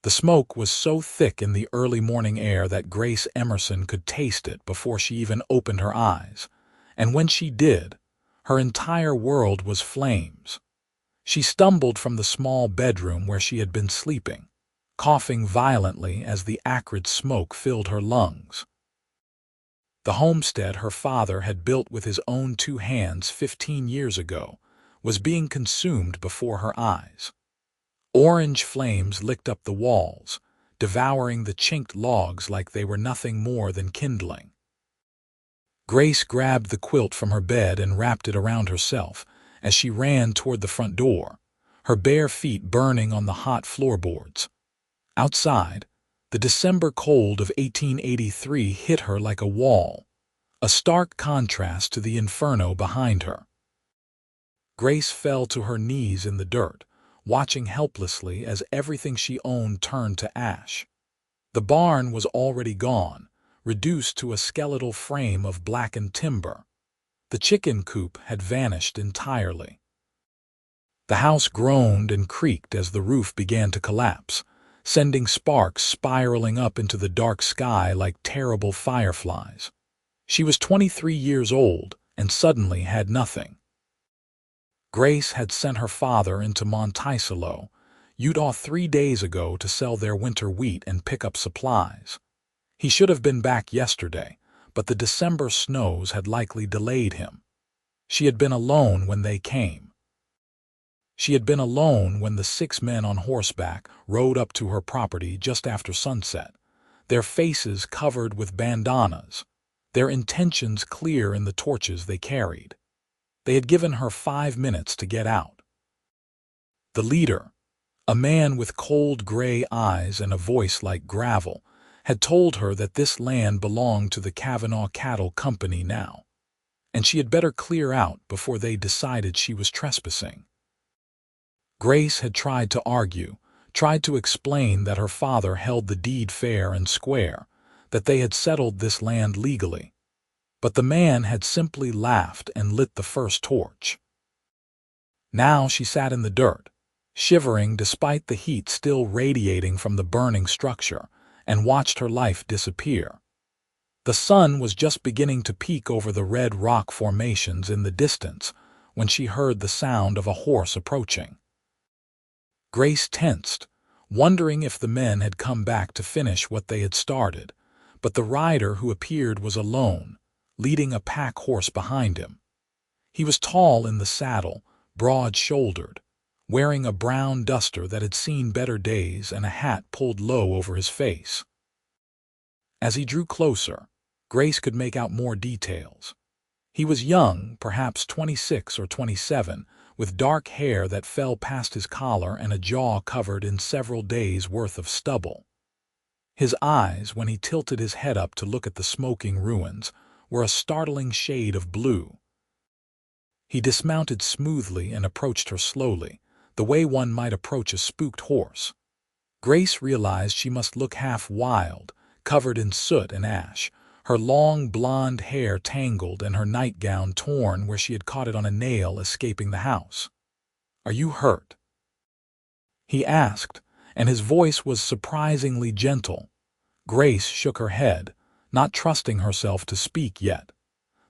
The smoke was so thick in the early morning air that Grace Emerson could taste it before she even opened her eyes, and when she did, her entire world was flames. She stumbled from the small bedroom where she had been sleeping, coughing violently as the acrid smoke filled her lungs. The homestead her father had built with his own 2 hands 15 years ago was being consumed before her eyes. Orange flames licked up the walls, devouring the chinked logs like they were nothing more than kindling. Grace grabbed the quilt from her bed and wrapped it around herself as she ran toward the front door, her bare feet burning on the hot floorboards. Outside, the December cold of 1883 hit her like a wall, a stark contrast to the inferno behind her. Grace fell to her knees in the dirt, watching helplessly as everything she owned turned to ash. The barn was already gone, reduced to a skeletal frame of blackened timber. The chicken coop had vanished entirely. The house groaned and creaked as the roof began to collapse, sending sparks spiraling up into the dark sky like terrible fireflies. She was 23 years old and suddenly had nothing. Grace had sent her father into Monticello, Utah 3 days ago to sell their winter wheat and pick up supplies. He should have been back yesterday, but the December snows had likely delayed him. She had been alone when they came. She had been alone when the 6 men on horseback rode up to her property just after sunset, their faces covered with bandanas, their intentions clear in the torches they carried. They had given her 5 minutes to get out. The leader, a man with cold gray eyes and a voice like gravel, had told her that this land belonged to the Kavanaugh Cattle Company now, and she had better clear out before they decided she was trespassing. Grace had tried to argue, tried to explain that her father held the deed fair and square, that they had settled this land legally. But the man had simply laughed and lit the first torch. Now she sat in the dirt, shivering despite the heat still radiating from the burning structure, and watched her life disappear. The sun was just beginning to peek over the red rock formations in the distance when she heard the sound of a horse approaching. Grace tensed, wondering if the men had come back to finish what they had started, but the rider who appeared was alone, leading a pack horse behind him. He was tall in the saddle, broad-shouldered, wearing a brown duster that had seen better days and a hat pulled low over his face. As he drew closer, Grace could make out more details. He was young, perhaps 26 or 27, with dark hair that fell past his collar and a jaw covered in several days' worth of stubble. His eyes, when he tilted his head up to look at the smoking ruins, were a startling shade of blue. He dismounted smoothly and approached her slowly, the way one might approach a spooked horse. Grace realized she must look half wild, covered in soot and ash, her long blonde hair tangled and her nightgown torn where she had caught it on a nail escaping the house. "Are you hurt?" he asked, and his voice was surprisingly gentle. Grace shook her head, not trusting herself to speak yet.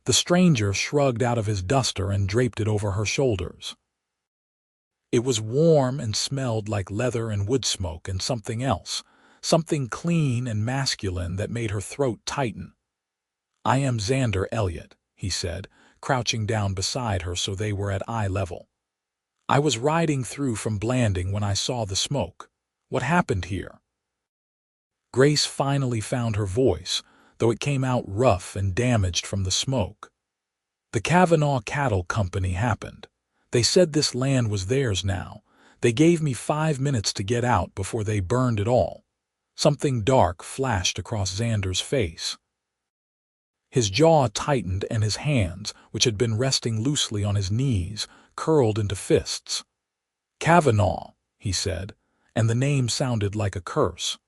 The stranger shrugged out of his duster and draped it over her shoulders. It was warm and smelled like leather and wood smoke and something else, something clean and masculine that made her throat tighten. "I am Xander Elliott," he said, crouching down beside her so they were at eye level. "I was riding through from Blanding when I saw the smoke. What happened here?" Grace finally found her voice, though it came out rough and damaged from the smoke. "The Kavanaugh Cattle Company happened. They said this land was theirs now. They gave me 5 minutes to get out before they burned it all." Something dark flashed across Xander's face. His jaw tightened and his hands, which had been resting loosely on his knees, curled into fists. "Kavanaugh," he said, and the name sounded like a curse.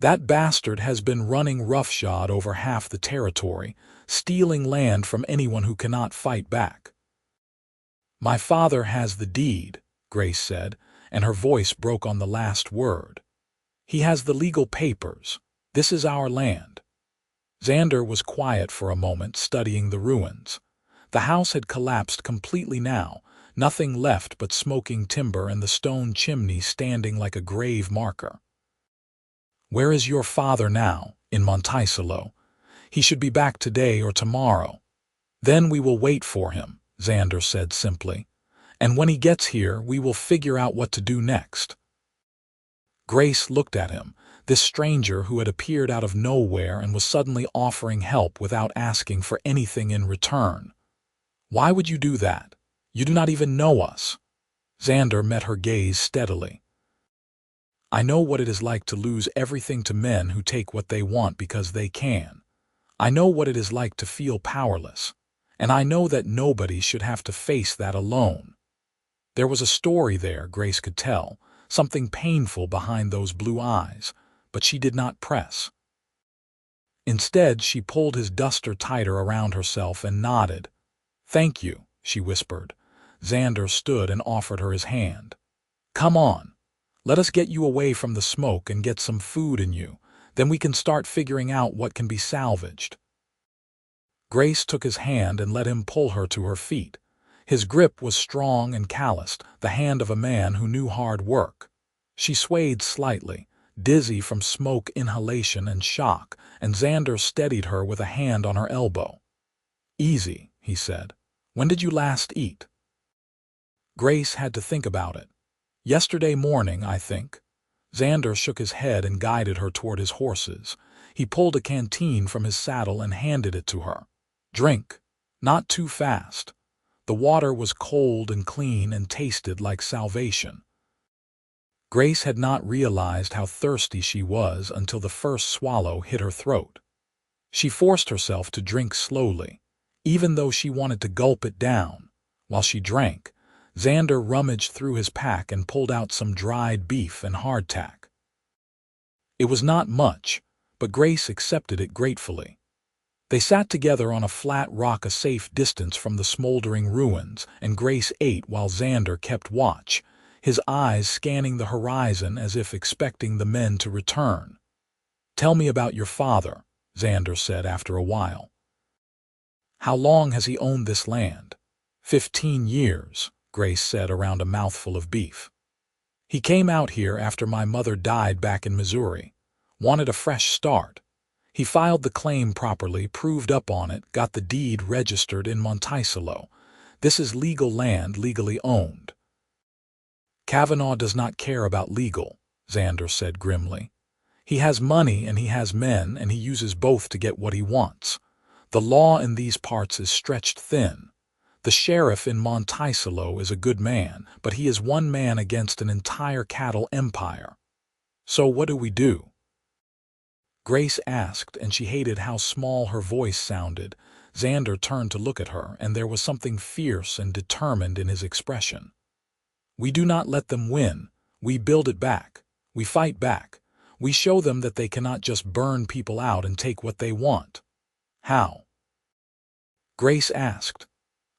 "That bastard has been running roughshod over half the territory, stealing land from anyone who cannot fight back." "My father has the deed," Grace said, and her voice broke on the last word. He has the legal papers. This is our land. Xander was quiet for a moment, studying the ruins. The house had collapsed completely now, nothing left but smoking timber and the stone chimney standing like a grave marker. Where is your father now? In Monticello. He should be back today or tomorrow. Then we will wait for him, Xander said simply. And when he gets here, we will figure out what to do next. Grace looked at him, this stranger who had appeared out of nowhere and was suddenly offering help without asking for anything in return. Why would you do that? You do not even know us. Xander met her gaze steadily. I know what it is like to lose everything to men who take what they want because they can. I know what it is like to feel powerless, and I know that nobody should have to face that alone. There was a story there, Grace could tell, something painful behind those blue eyes, but she did not press. Instead, she pulled his duster tighter around herself and nodded. Thank you, she whispered. Xander stood and offered her his hand. Come on. Let us get you away from the smoke and get some food in you. Then we can start figuring out what can be salvaged. Grace took his hand and let him pull her to her feet. His grip was strong and calloused, the hand of a man who knew hard work. She swayed slightly, dizzy from smoke inhalation and shock, and Xander steadied her with a hand on her elbow. Easy, he said. When did you last eat? Grace had to think about it. Yesterday morning, I think. Xander shook his head and guided her toward his horses. He pulled a canteen from his saddle and handed it to her. Drink. Not too fast. The water was cold and clean and tasted like salvation. Grace had not realized how thirsty she was until the first swallow hit her throat. She forced herself to drink slowly, even though she wanted to gulp it down. While she drank, Xander rummaged through his pack and pulled out some dried beef and hardtack. It was not much, but Grace accepted it gratefully. They sat together on a flat rock a safe distance from the smoldering ruins, and Grace ate while Xander kept watch, his eyes scanning the horizon as if expecting the men to return. Tell me about your father, Xander said after a while. How long has he owned this land? 15 years. Grace said around a mouthful of beef. He came out here after my mother died back in Missouri. Wanted a fresh start. He filed the claim properly, proved up on it, got the deed registered in Monticello. This is legal land, legally owned. Kavanaugh does not care about legal, Xander said grimly. He has money and he has men, and he uses both to get what he wants. The law in these parts is stretched thin. The sheriff in Monticello is a good man, but he is one man against an entire cattle empire. So what do we do? Grace asked, and she hated how small her voice sounded. Xander turned to look at her, and there was something fierce and determined in his expression. We do not let them win. We build it back. We fight back. We show them that they cannot just burn people out and take what they want. How? Grace asked.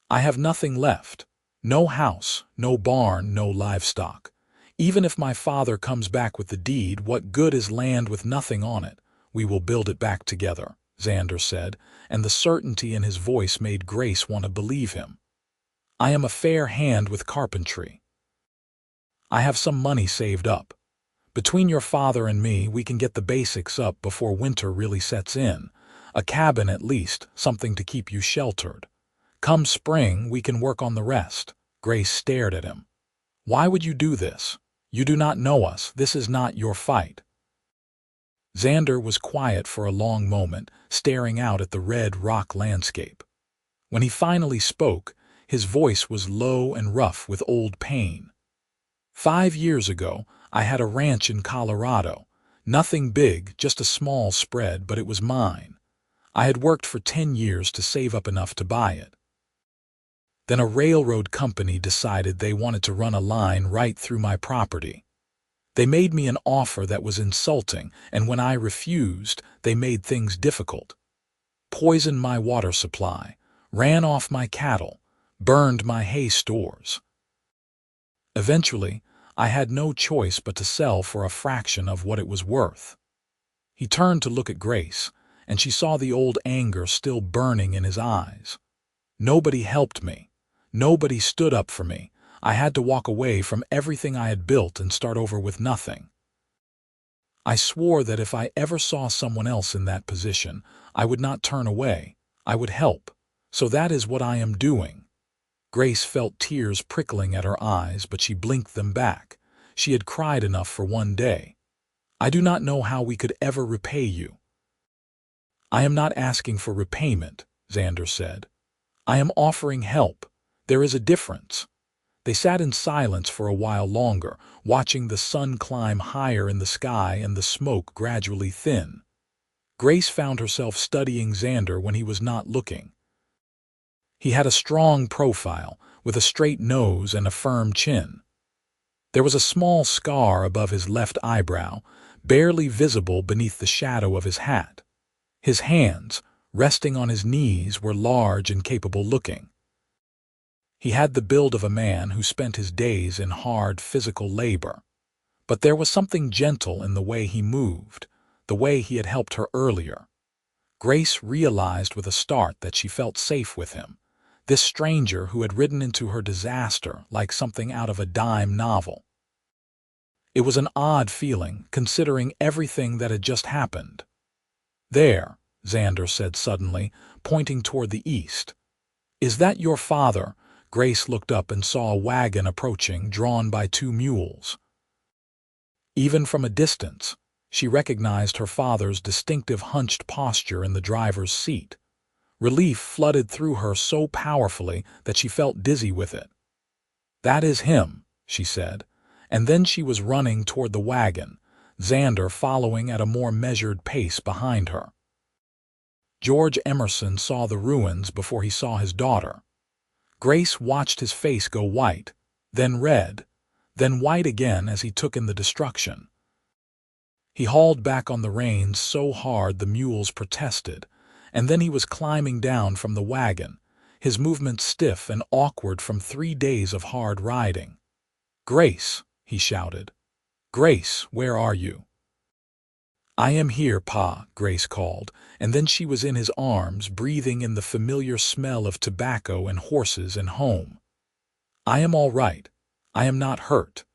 I have nothing left. No house, no barn, no livestock. Even if my father comes back with the deed, what good is land with nothing on it? We will build it back together, Xander said, and the certainty in his voice made Grace want to believe him. I am a fair hand with carpentry. I have some money saved up. Between your father and me, we can get the basics up before winter really sets in. A cabin at least, something to keep you sheltered. Come spring, we can work on the rest. Grace stared at him. Why would you do this? You do not know us. This is not your fight. Xander was quiet for a long moment, staring out at the red rock landscape. When he finally spoke, his voice was low and rough with old pain. 5 years ago, I had a ranch in Colorado. Nothing big, just a small spread, but it was mine. I had worked for 10 years to save up enough to buy it. Then a railroad company decided they wanted to run a line right through my property. They made me an offer that was insulting, and when I refused, they made things difficult. Poisoned my water supply, ran off my cattle, burned my hay stores. Eventually, I had no choice but to sell for a fraction of what it was worth. He turned to look at Grace, and she saw the old anger still burning in his eyes. Nobody helped me. Nobody stood up for me. I had to walk away from everything I had built and start over with nothing. I swore that if I ever saw someone else in that position, I would not turn away. I would help. So that is what I am doing. Grace felt tears prickling at her eyes, but she blinked them back. She had cried enough for one day. I do not know how we could ever repay you. I am not asking for repayment, Xander said. I am offering help. There is a difference. They sat in silence for a while longer, watching the sun climb higher in the sky and the smoke gradually thin. Grace found herself studying Xander when he was not looking. He had a strong profile, with a straight nose and a firm chin. There was a small scar above his left eyebrow, barely visible beneath the shadow of his hat. His hands, resting on his knees, were large and capable-looking. He had the build of a man who spent his days in hard physical labor. But there was something gentle in the way he moved, the way he had helped her earlier. Grace realized with a start that she felt safe with him, this stranger who had ridden into her disaster like something out of a dime novel. It was an odd feeling, considering everything that had just happened. "There," Xander said suddenly, pointing toward the east. "Is that your father?" Grace looked up and saw a wagon approaching, drawn by 2 mules. Even from a distance, she recognized her father's distinctive hunched posture in the driver's seat. Relief flooded through her so powerfully that she felt dizzy with it. "That is him," she said, and then she was running toward the wagon, Xander following at a more measured pace behind her. George Emerson saw the ruins before he saw his daughter. Grace watched his face go white, then red, then white again as he took in the destruction. He hauled back on the reins so hard the mules protested, and then he was climbing down from the wagon, his movements stiff and awkward from 3 days of hard riding. "Grace," he shouted. "Grace, where are you?" "I am here, Pa," Grace called, and then she was in his arms, breathing in the familiar smell of tobacco and horses and home. "I am all right. I am not hurt."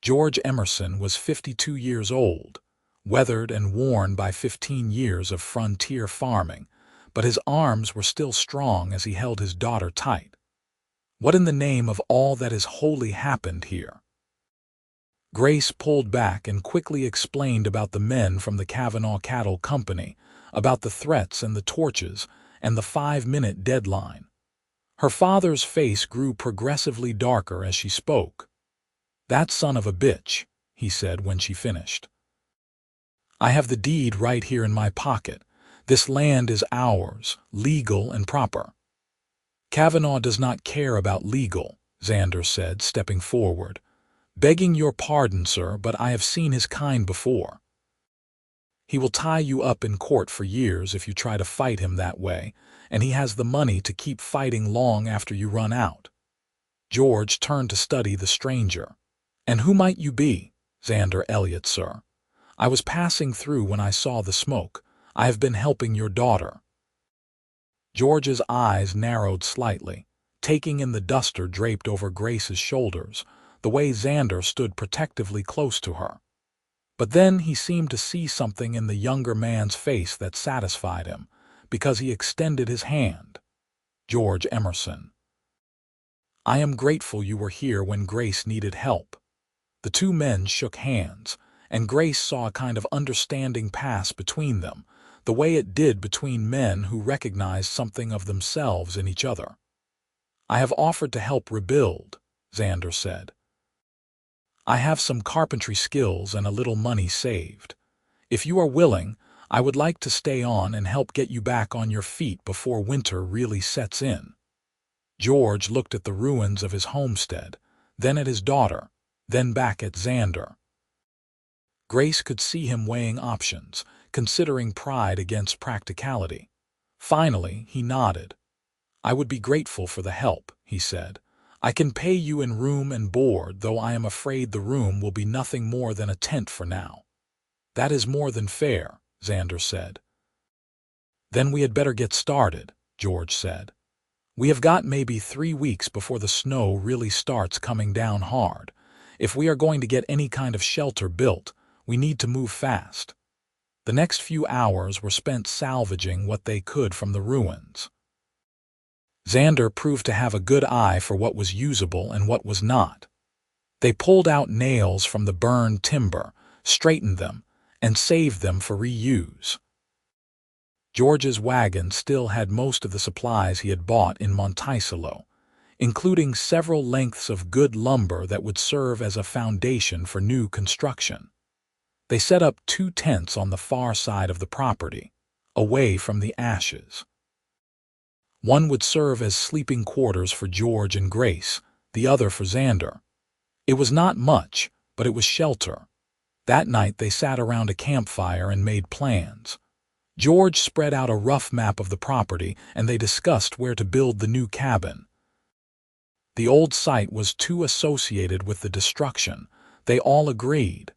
George Emerson was 52 years old, weathered and worn by 15 years of frontier farming, but his arms were still strong as he held his daughter tight. What in the name of all that is holy happened here? Grace pulled back and quickly explained about the men from the Kavanaugh Cattle Company, about the threats and the torches, and the 5-minute deadline. Her father's face grew progressively darker as she spoke. "That son of a bitch," he said when she finished. "I have the deed right here in my pocket. This land is ours, legal and proper." "Kavanaugh does not care about legal," Xander said, stepping forward. "Begging your pardon, sir, but I have seen his kind before. He will tie you up in court for years if you try to fight him that way, and he has the money to keep fighting long after you run out." George turned to study the stranger. "And who might you be?" "Xander Elliott, sir. I was passing through when I saw the smoke. I have been helping your daughter." George's eyes narrowed slightly, taking in the duster draped over Grace's shoulders, the way Xander stood protectively close to her. But then he seemed to see something in the younger man's face that satisfied him, because he extended his hand. "George Emerson. I am grateful you were here when Grace needed help." The 2 men shook hands, and Grace saw a kind of understanding pass between them, the way it did between men who recognized something of themselves in each other. "I have offered to help rebuild," Xander said. "I have some carpentry skills and a little money saved. If you are willing, I would like to stay on and help get you back on your feet before winter really sets in." George looked at the ruins of his homestead, then at his daughter, then back at Xander. Grace could see him weighing options, considering pride against practicality. Finally, he nodded. "I would be grateful for the help," he said. I can pay you in room and board, though I am afraid the room will be nothing more than a tent for now." "That is more than fair," Xander said. "Then we had better get started," George said. "We have got maybe 3 weeks before the snow really starts coming down hard. If we are going to get any kind of shelter built, we need to move fast." The next few hours were spent salvaging what they could from the ruins. Xander proved to have a good eye for what was usable and what was not. They pulled out nails from the burned timber, straightened them, and saved them for reuse. George's wagon still had most of the supplies he had bought in Monticello, including several lengths of good lumber that would serve as a foundation for new construction. They set up 2 tents on the far side of the property, away from the ashes. One would serve as sleeping quarters for George and Grace, the other for Xander. It was not much, but it was shelter. That night they sat around a campfire and made plans. George spread out a rough map of the property, and they discussed where to build the new cabin. The old site was too associated with the destruction, they all agreed.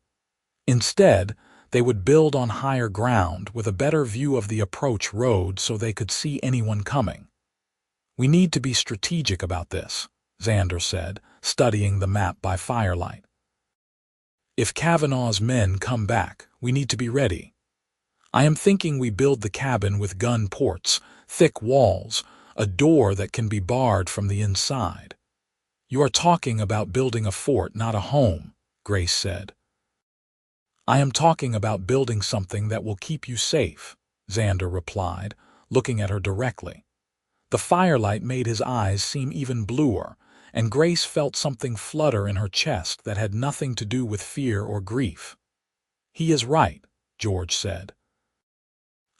Instead, they would build on higher ground with a better view of the approach road so they could see anyone coming. "We need to be strategic about this," Xander said, studying the map by firelight. "If Kavanaugh's men come back, we need to be ready. I am thinking we build the cabin with gun ports, thick walls, a door that can be barred from the inside." "You are talking about building a fort, not a home," Grace said. "I am talking about building something that will keep you safe," Xander replied, looking at her directly. The firelight made his eyes seem even bluer, and Grace felt something flutter in her chest that had nothing to do with fear or grief. "He is right," George said.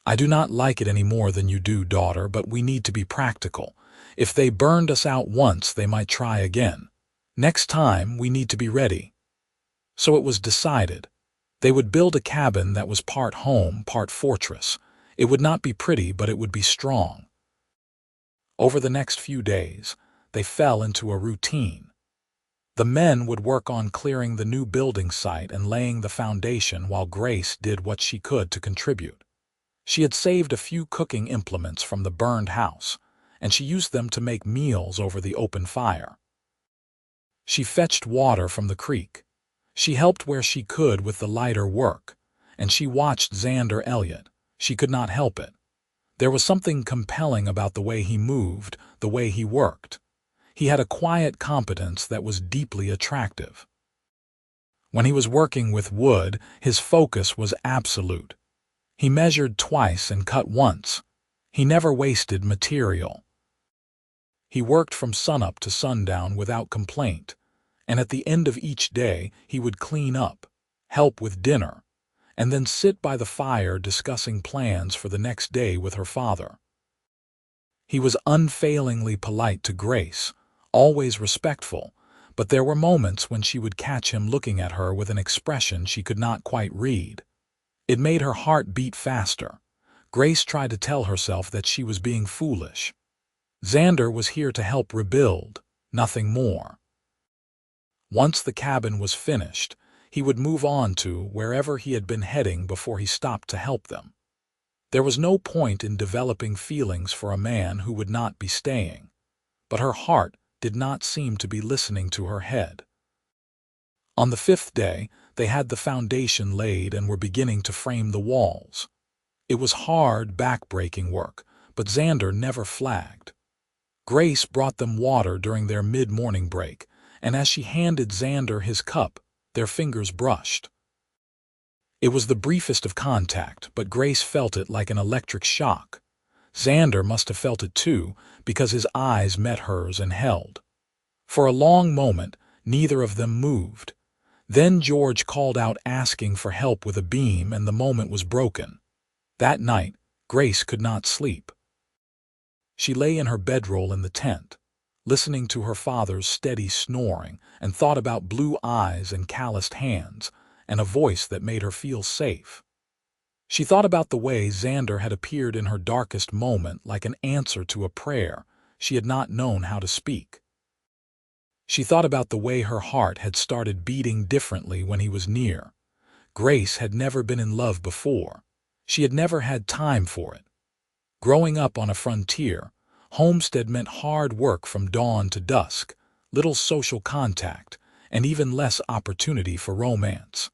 "I do not like it any more than you do, daughter, but we need to be practical. If they burned us out once, they might try again. Next time, we need to be ready." So it was decided. They would build a cabin that was part home, part fortress. It would not be pretty, but it would be strong. Over the next few days, they fell into a routine. The men would work on clearing the new building site and laying the foundation while Grace did what she could to contribute. She had saved a few cooking implements from the burned house, and she used them to make meals over the open fire. She fetched water from the creek. She helped where she could with the lighter work, and she watched Xander Elliott. She could not help it. There was something compelling about the way he moved, the way he worked. He had a quiet competence that was deeply attractive. When he was working with wood, his focus was absolute. He measured twice and cut once. He never wasted material. He worked from sunup to sundown without complaint, and at the end of each day he would clean up, help with dinner, and then sit by the fire discussing plans for the next day with her father. He was unfailingly polite to Grace, always respectful, but there were moments when she would catch him looking at her with an expression she could not quite read. It made her heart beat faster. Grace tried to tell herself that she was being foolish. Xander was here to help rebuild, nothing more. Once the cabin was finished, he would move on to wherever he had been heading before he stopped to help them. There was no point in developing feelings for a man who would not be staying, but her heart did not seem to be listening to her head. On the 5th day, they had the foundation laid and were beginning to frame the walls. It was hard, back-breaking work, but Xander never flagged. Grace brought them water during their mid-morning break, and as she handed Xander his cup, their fingers brushed. It was the briefest of contact, but Grace felt it like an electric shock. Xander must have felt it too, because his eyes met hers and held. For a long moment, neither of them moved. Then George called out asking for help with a beam, and the moment was broken. That night, Grace could not sleep. She lay in her bedroll in the tent, listening to her father's steady snoring, and thought about blue eyes and calloused hands, and a voice that made her feel safe. She thought about the way Xander had appeared in her darkest moment like an answer to a prayer she had not known how to speak. She thought about the way her heart had started beating differently when he was near. Grace had never been in love before. She had never had time for it. Growing up on a frontier, Homestead meant hard work from dawn to dusk, little social contact, and even less opportunity for romance.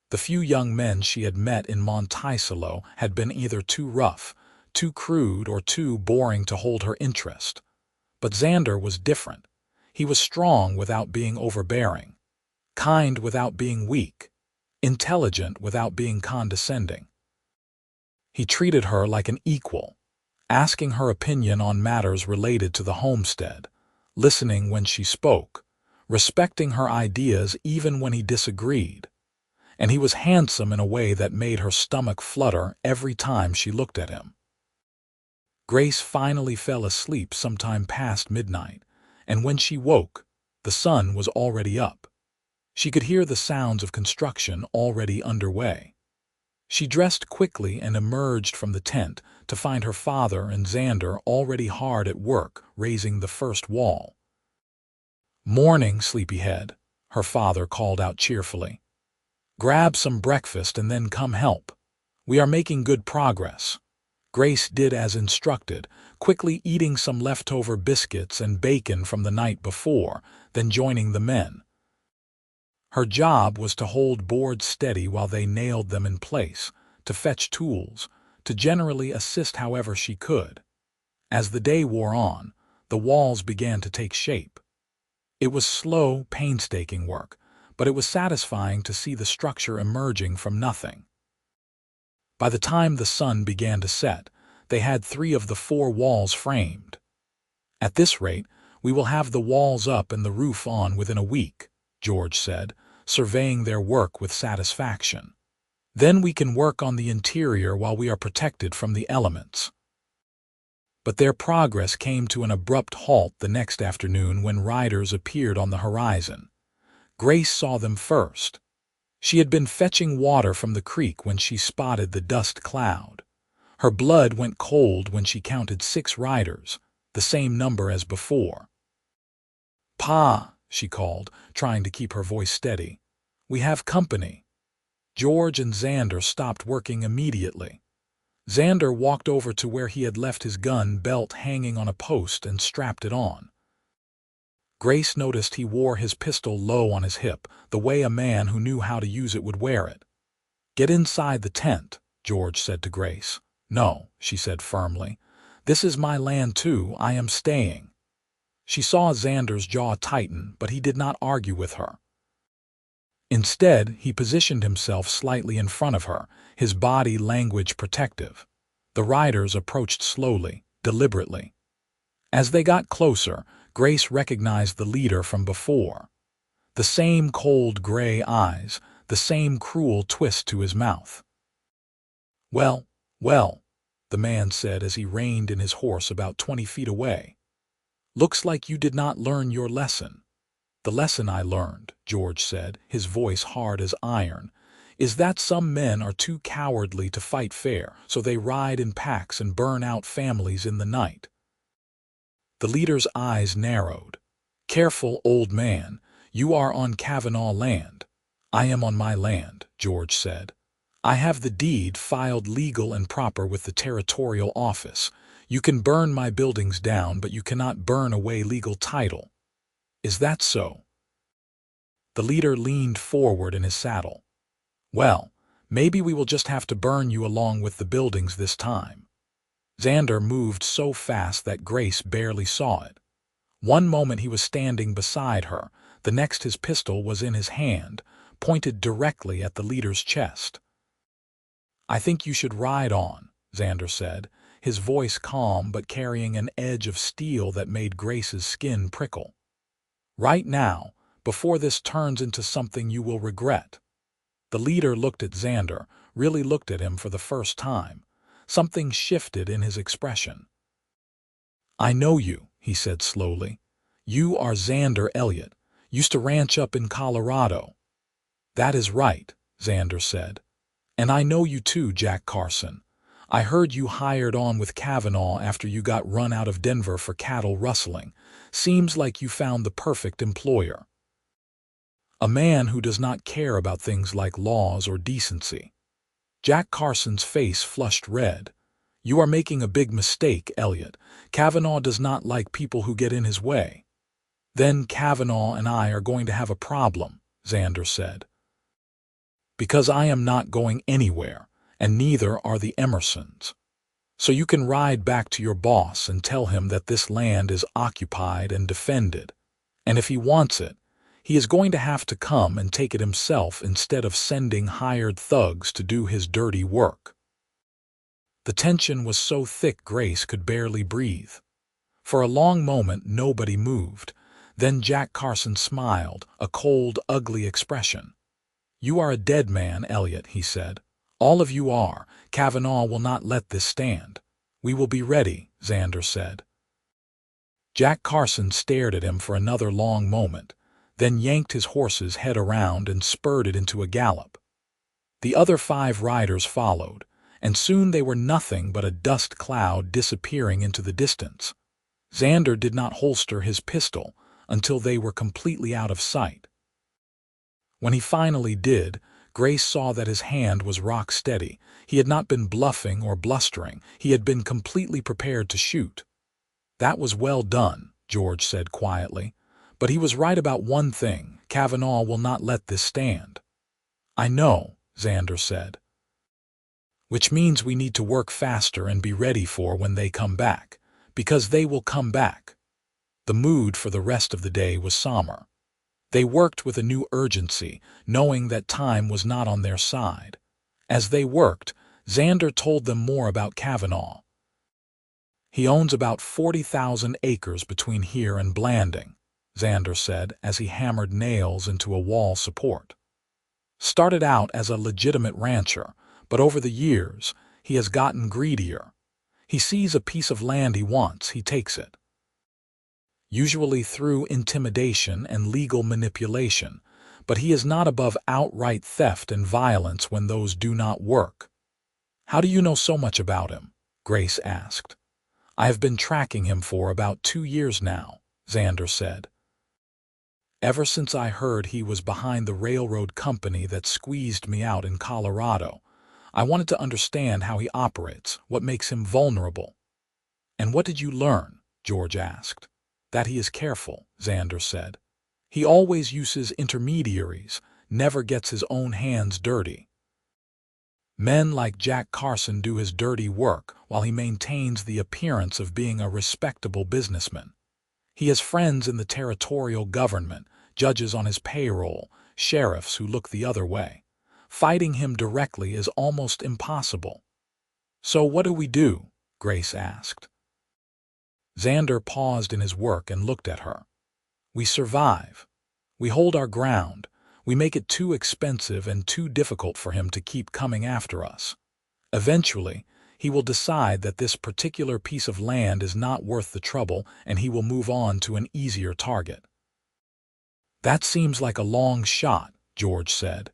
The few young men she had met in Monticello had been either too rough, too crude, or too boring to hold her interest. But Xander was different. He was strong without being overbearing, kind without being weak, intelligent without being condescending. He treated her like an equal, asking her opinion on matters related to the homestead, listening when she spoke, respecting her ideas even when he disagreed. And he was handsome in a way that made her stomach flutter every time she looked at him. Grace finally fell asleep sometime past midnight, and when she woke, the sun was already up. She could hear the sounds of construction already underway. She dressed quickly and emerged from the tent to find her father and Xander already hard at work raising the first wall. "Morning, sleepyhead," her father called out cheerfully. "Grab some breakfast and then come help. We are making good progress." Grace did as instructed, quickly eating some leftover biscuits and bacon from the night before, then joining the men. Her job was to hold boards steady while they nailed them in place, to fetch tools, to generally assist however she could. As the day wore on, the walls began to take shape. It was slow, painstaking work, but it was satisfying to see the structure emerging from nothing. By the time the sun began to set, they had 3 of the 4 walls framed. "At this rate, we will have the walls up and the roof on within a week," George said, surveying their work with satisfaction. "Then we can work on the interior while we are protected from the elements." But their progress came to an abrupt halt the next afternoon when riders appeared on the horizon. Grace saw them first. She had been fetching water from the creek when she spotted the dust cloud. Her blood went cold when she counted 6 riders, the same number as before. "Pa," she called, trying to keep her voice steady. "We have company." George and Xander stopped working immediately. Xander walked over to where he had left his gun belt hanging on a post and strapped it on. Grace noticed he wore his pistol low on his hip, the way a man who knew how to use it would wear it. "Get inside the tent," George said to Grace. "No," she said firmly. "This is my land too. I am staying." She saw Xander's jaw tighten, but he did not argue with her. Instead, he positioned himself slightly in front of her, his body language protective. The riders approached slowly, deliberately. As they got closer, Grace recognized the leader from before. The same cold gray eyes, the same cruel twist to his mouth. "Well, well," the man said as he reined in his horse about 20 feet away. "Looks like you did not learn your lesson." "The lesson I learned," George said, his voice hard as iron, "is that some men are too cowardly to fight fair, so they ride in packs and burn out families in the night." The leader's eyes narrowed. "Careful, old man. You are on Kavanaugh land." "I am on my land," George said. "I have the deed filed legal and proper with the territorial office. You can burn my buildings down, but you cannot burn away legal title." "Is that so?" The leader leaned forward in his saddle. "Well, maybe we will just have to burn you along with the buildings this time." Xander moved so fast that Grace barely saw it. One moment he was standing beside her, the next his pistol was in his hand, pointed directly at the leader's chest. "I think you should ride on," Xander said, his voice calm but carrying an edge of steel that made Grace's skin prickle. "Right now, before this turns into something you will regret." The leader looked at Xander, really looked at him for the first time. Something shifted in his expression. "I know you," he said slowly. "You are Xander Elliott. Used to ranch up in Colorado." "That is right," Xander said. "And I know you too, Jack Carson. I heard you hired on with Kavanaugh after you got run out of Denver for cattle rustling. Seems like you found the perfect employer. A man who does not care about things like laws or decency. Jack Carson's face flushed red. You are making a big mistake, Elliott. Kavanaugh does not like people who get in his way. Then Kavanaugh and I are going to have a problem, Xander said. Because I am not going anywhere, and neither are the Emersons. So you can ride back to your boss and tell him that this land is occupied and defended. And if he wants it, he is going to have to come and take it himself instead of sending hired thugs to do his dirty work. The tension was so thick Grace could barely breathe. For a long moment nobody moved. Then Jack Carson smiled, a cold, ugly expression. You are a dead man, Elliott, he said. All of you are. Kavanaugh will not let this stand. We will be ready, Xander said. Jack Carson stared at him for another long moment, then yanked his horse's head around and spurred it into a gallop. The other 5 riders followed, and soon they were nothing but a dust cloud disappearing into the distance. Xander did not holster his pistol until they were completely out of sight. When he finally did, Grace saw that his hand was rock steady. He had not been bluffing or blustering. He had been completely prepared to shoot. That was well done, George said quietly. But he was right about one thing. Kavanaugh will not let this stand. I know, Xander said. Which means we need to work faster and be ready for when they come back, because they will come back. The mood for the rest of the day was somber. They worked with a new urgency, knowing that time was not on their side. As they worked, Xander told them more about Kavanaugh. He owns about 40,000 acres between here and Blanding, Xander said as he hammered nails into a wall support. Started out as a legitimate rancher, but over the years, he has gotten greedier. He sees a piece of land he wants, he takes it. Usually through intimidation and legal manipulation, but he is not above outright theft and violence when those do not work. How do you know so much about him? Grace asked. I have been tracking him for about 2 years now, Xander said. Ever since I heard he was behind the railroad company that squeezed me out in Colorado, I wanted to understand how he operates, what makes him vulnerable. And what did you learn? George asked. That he is careful, Xander said. He always uses intermediaries, never gets his own hands dirty. Men like Jack Carson do his dirty work while he maintains the appearance of being a respectable businessman. He has friends in the territorial government, judges on his payroll, sheriffs who look the other way. Fighting him directly is almost impossible. So what do we do? Grace asked. Xander paused in his work and looked at her. We survive. We hold our ground. We make it too expensive and too difficult for him to keep coming after us. Eventually, he will decide that this particular piece of land is not worth the trouble and he will move on to an easier target. That seems like a long shot, George said.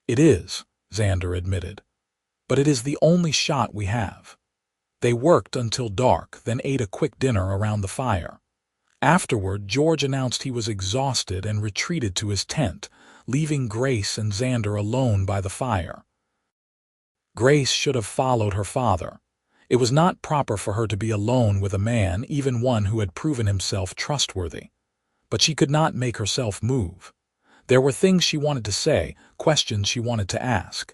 It is, Xander admitted. But it is the only shot we have. They worked until dark, then ate a quick dinner around the fire. Afterward, George announced he was exhausted and retreated to his tent, leaving Grace and Xander alone by the fire. Grace should have followed her father. It was not proper for her to be alone with a man, even one who had proven himself trustworthy. But she could not make herself move. There were things she wanted to say, questions she wanted to ask.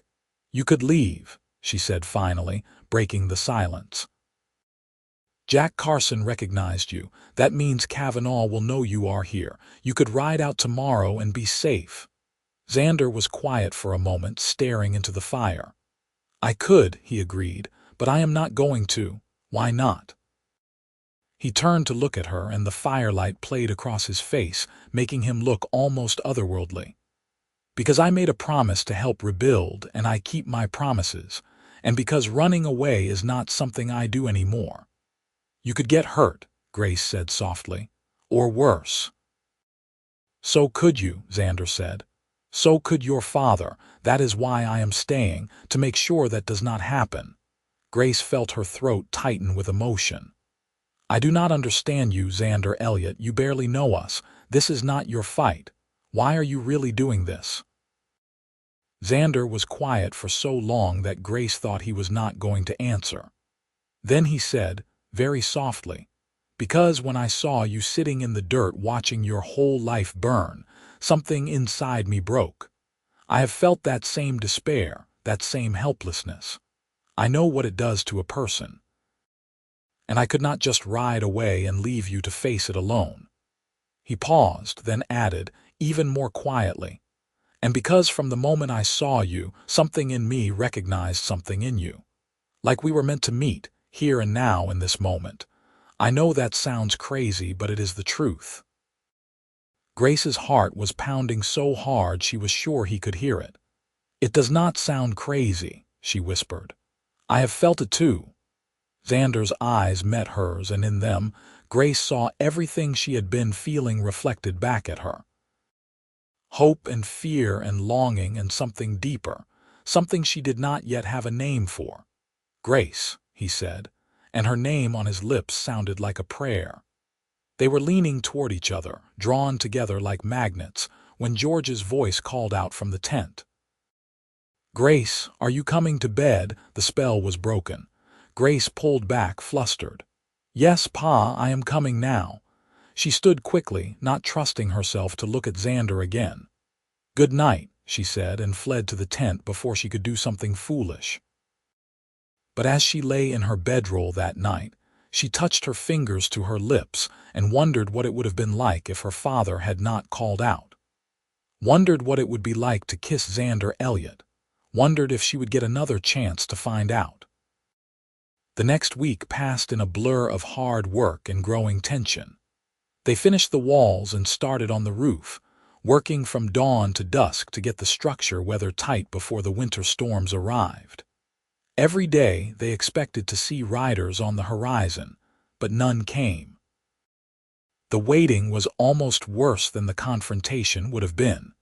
You could leave, she said finally, breaking the silence. Jack Carson recognized you. That means Kavanaugh will know you are here. You could ride out tomorrow and be safe. Xander was quiet for a moment, staring into the fire. I could, he agreed, but I am not going to. Why not? He turned to look at her, and the firelight played across his face, making him look almost otherworldly. Because I made a promise to help rebuild, and I keep my promises, and because running away is not something I do anymore. You could get hurt, Grace said softly, or worse. So could you, Xander said. So could your father. That is why I am staying, to make sure that does not happen. Grace felt her throat tighten with emotion. "I do not understand you, Xander Elliott. You barely know us. This is not your fight. Why are you really doing this?" Xander was quiet for so long that Grace thought he was not going to answer. Then he said, very softly, "Because when I saw you sitting in the dirt watching your whole life burn, something inside me broke. I have felt that same despair, that same helplessness. I know what it does to a person. And I could not just ride away and leave you to face it alone." He paused, then added, even more quietly, "And because from the moment I saw you, something in me recognized something in you. Like we were meant to meet, here and now in this moment. I know that sounds crazy, but it is the truth." Grace's heart was pounding so hard she was sure he could hear it. "It does not sound crazy," she whispered. "I have felt it too." Xander's eyes met hers, and in them, Grace saw everything she had been feeling reflected back at her. Hope and fear and longing and something deeper, something she did not yet have a name for. "Grace," he said, and her name on his lips sounded like a prayer. They were leaning toward each other, drawn together like magnets, when George's voice called out from the tent. "Grace, are you coming to bed?" The spell was broken. Grace pulled back, flustered. "Yes, Pa, I am coming now." She stood quickly, not trusting herself to look at Xander again. "Good night," she said, and fled to the tent before she could do something foolish. But as she lay in her bedroll that night, she touched her fingers to her lips and wondered what it would have been like if her father had not called out. Wondered what it would be like to kiss Xander Elliott. Wondered if she would get another chance to find out. The next week passed in a blur of hard work and growing tension. They finished the walls and started on the roof, working from dawn to dusk to get the structure weather-tight before the winter storms arrived. Every day they expected to see riders on the horizon, but none came. The waiting was almost worse than the confrontation would have been.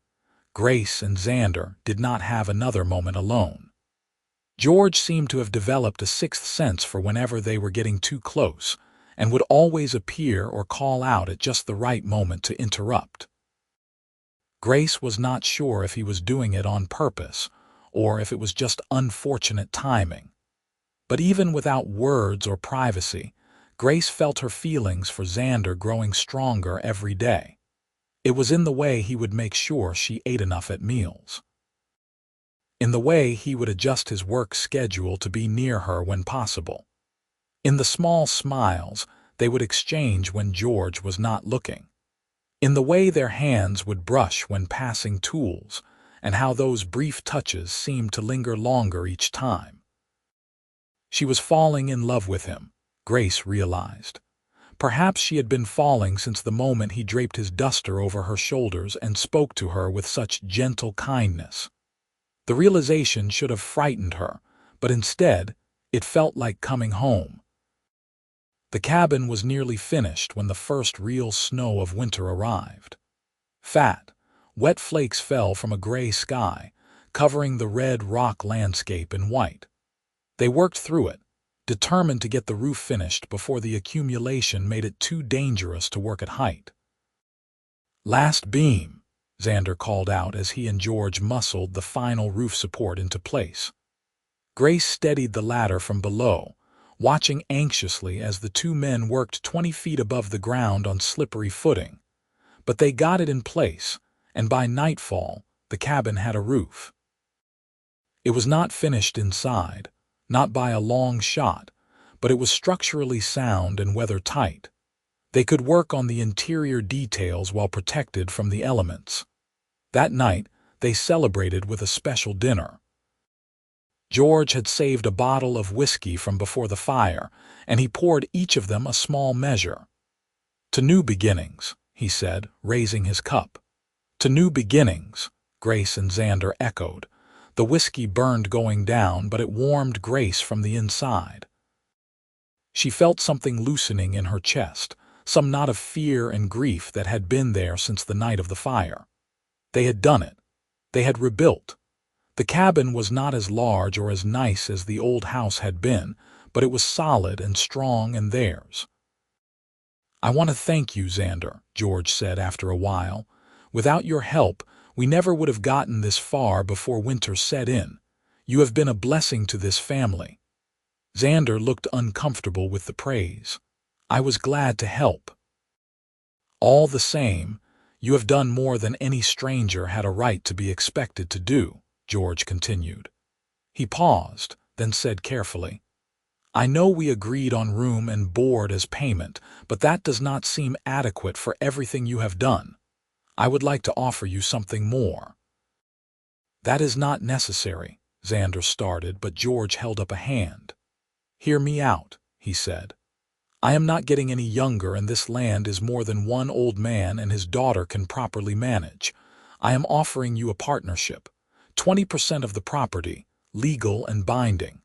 Grace and Xander did not have another moment alone. George seemed to have developed a sixth sense for whenever they were getting too close, and would always appear or call out at just the right moment to interrupt. Grace was not sure if he was doing it on purpose, or if it was just unfortunate timing. But even without words or privacy, Grace felt her feelings for Xander growing stronger every day. It was in the way he would make sure she ate enough at meals. In the way he would adjust his work schedule to be near her when possible. In the small smiles they would exchange when George was not looking. In the way their hands would brush when passing tools, and how those brief touches seemed to linger longer each time. She was falling in love with him, Grace realized. Perhaps she had been falling since the moment he draped his duster over her shoulders and spoke to her with such gentle kindness. The realization should have frightened her, but instead, it felt like coming home. The cabin was nearly finished when the first real snow of winter arrived. Fat, wet flakes fell from a gray sky, covering the red rock landscape in white. They worked through it, determined to get the roof finished before the accumulation made it too dangerous to work at height. "Last beam," Xander called out as he and George muscled the final roof support into place. Grace steadied the ladder from below, watching anxiously as the two men worked 20 feet above the ground on slippery footing. But they got it in place, and by nightfall, the cabin had a roof. It was not finished inside, not by a long shot, but it was structurally sound and weather-tight. They could work on the interior details while protected from the elements. That night, they celebrated with a special dinner. George had saved a bottle of whiskey from before the fire, and he poured each of them a small measure. "To new beginnings," he said, raising his cup. "To new beginnings," Grace and Xander echoed. The whiskey burned going down, but it warmed Grace from the inside. She felt something loosening in her chest, some knot of fear and grief that had been there since the night of the fire. They had done it. They had rebuilt. The cabin was not as large or as nice as the old house had been, but it was solid and strong and theirs. "I want to thank you, Xander," George said after a while. "Without your help, we never would have gotten this far before winter set in. You have been a blessing to this family." Xander looked uncomfortable with the praise. "I was glad to help." "All the same, you have done more than any stranger had a right to be expected to do," George continued. He paused, then said carefully, "I know we agreed on room and board as payment, but that does not seem adequate for everything you have done. I would like to offer you something more." "That is not necessary," Xander started, but George held up a hand. "Hear me out," he said. "I am not getting any younger, and this land is more than one old man and his daughter can properly manage. I am offering you a partnership, 20% of the property, legal and binding.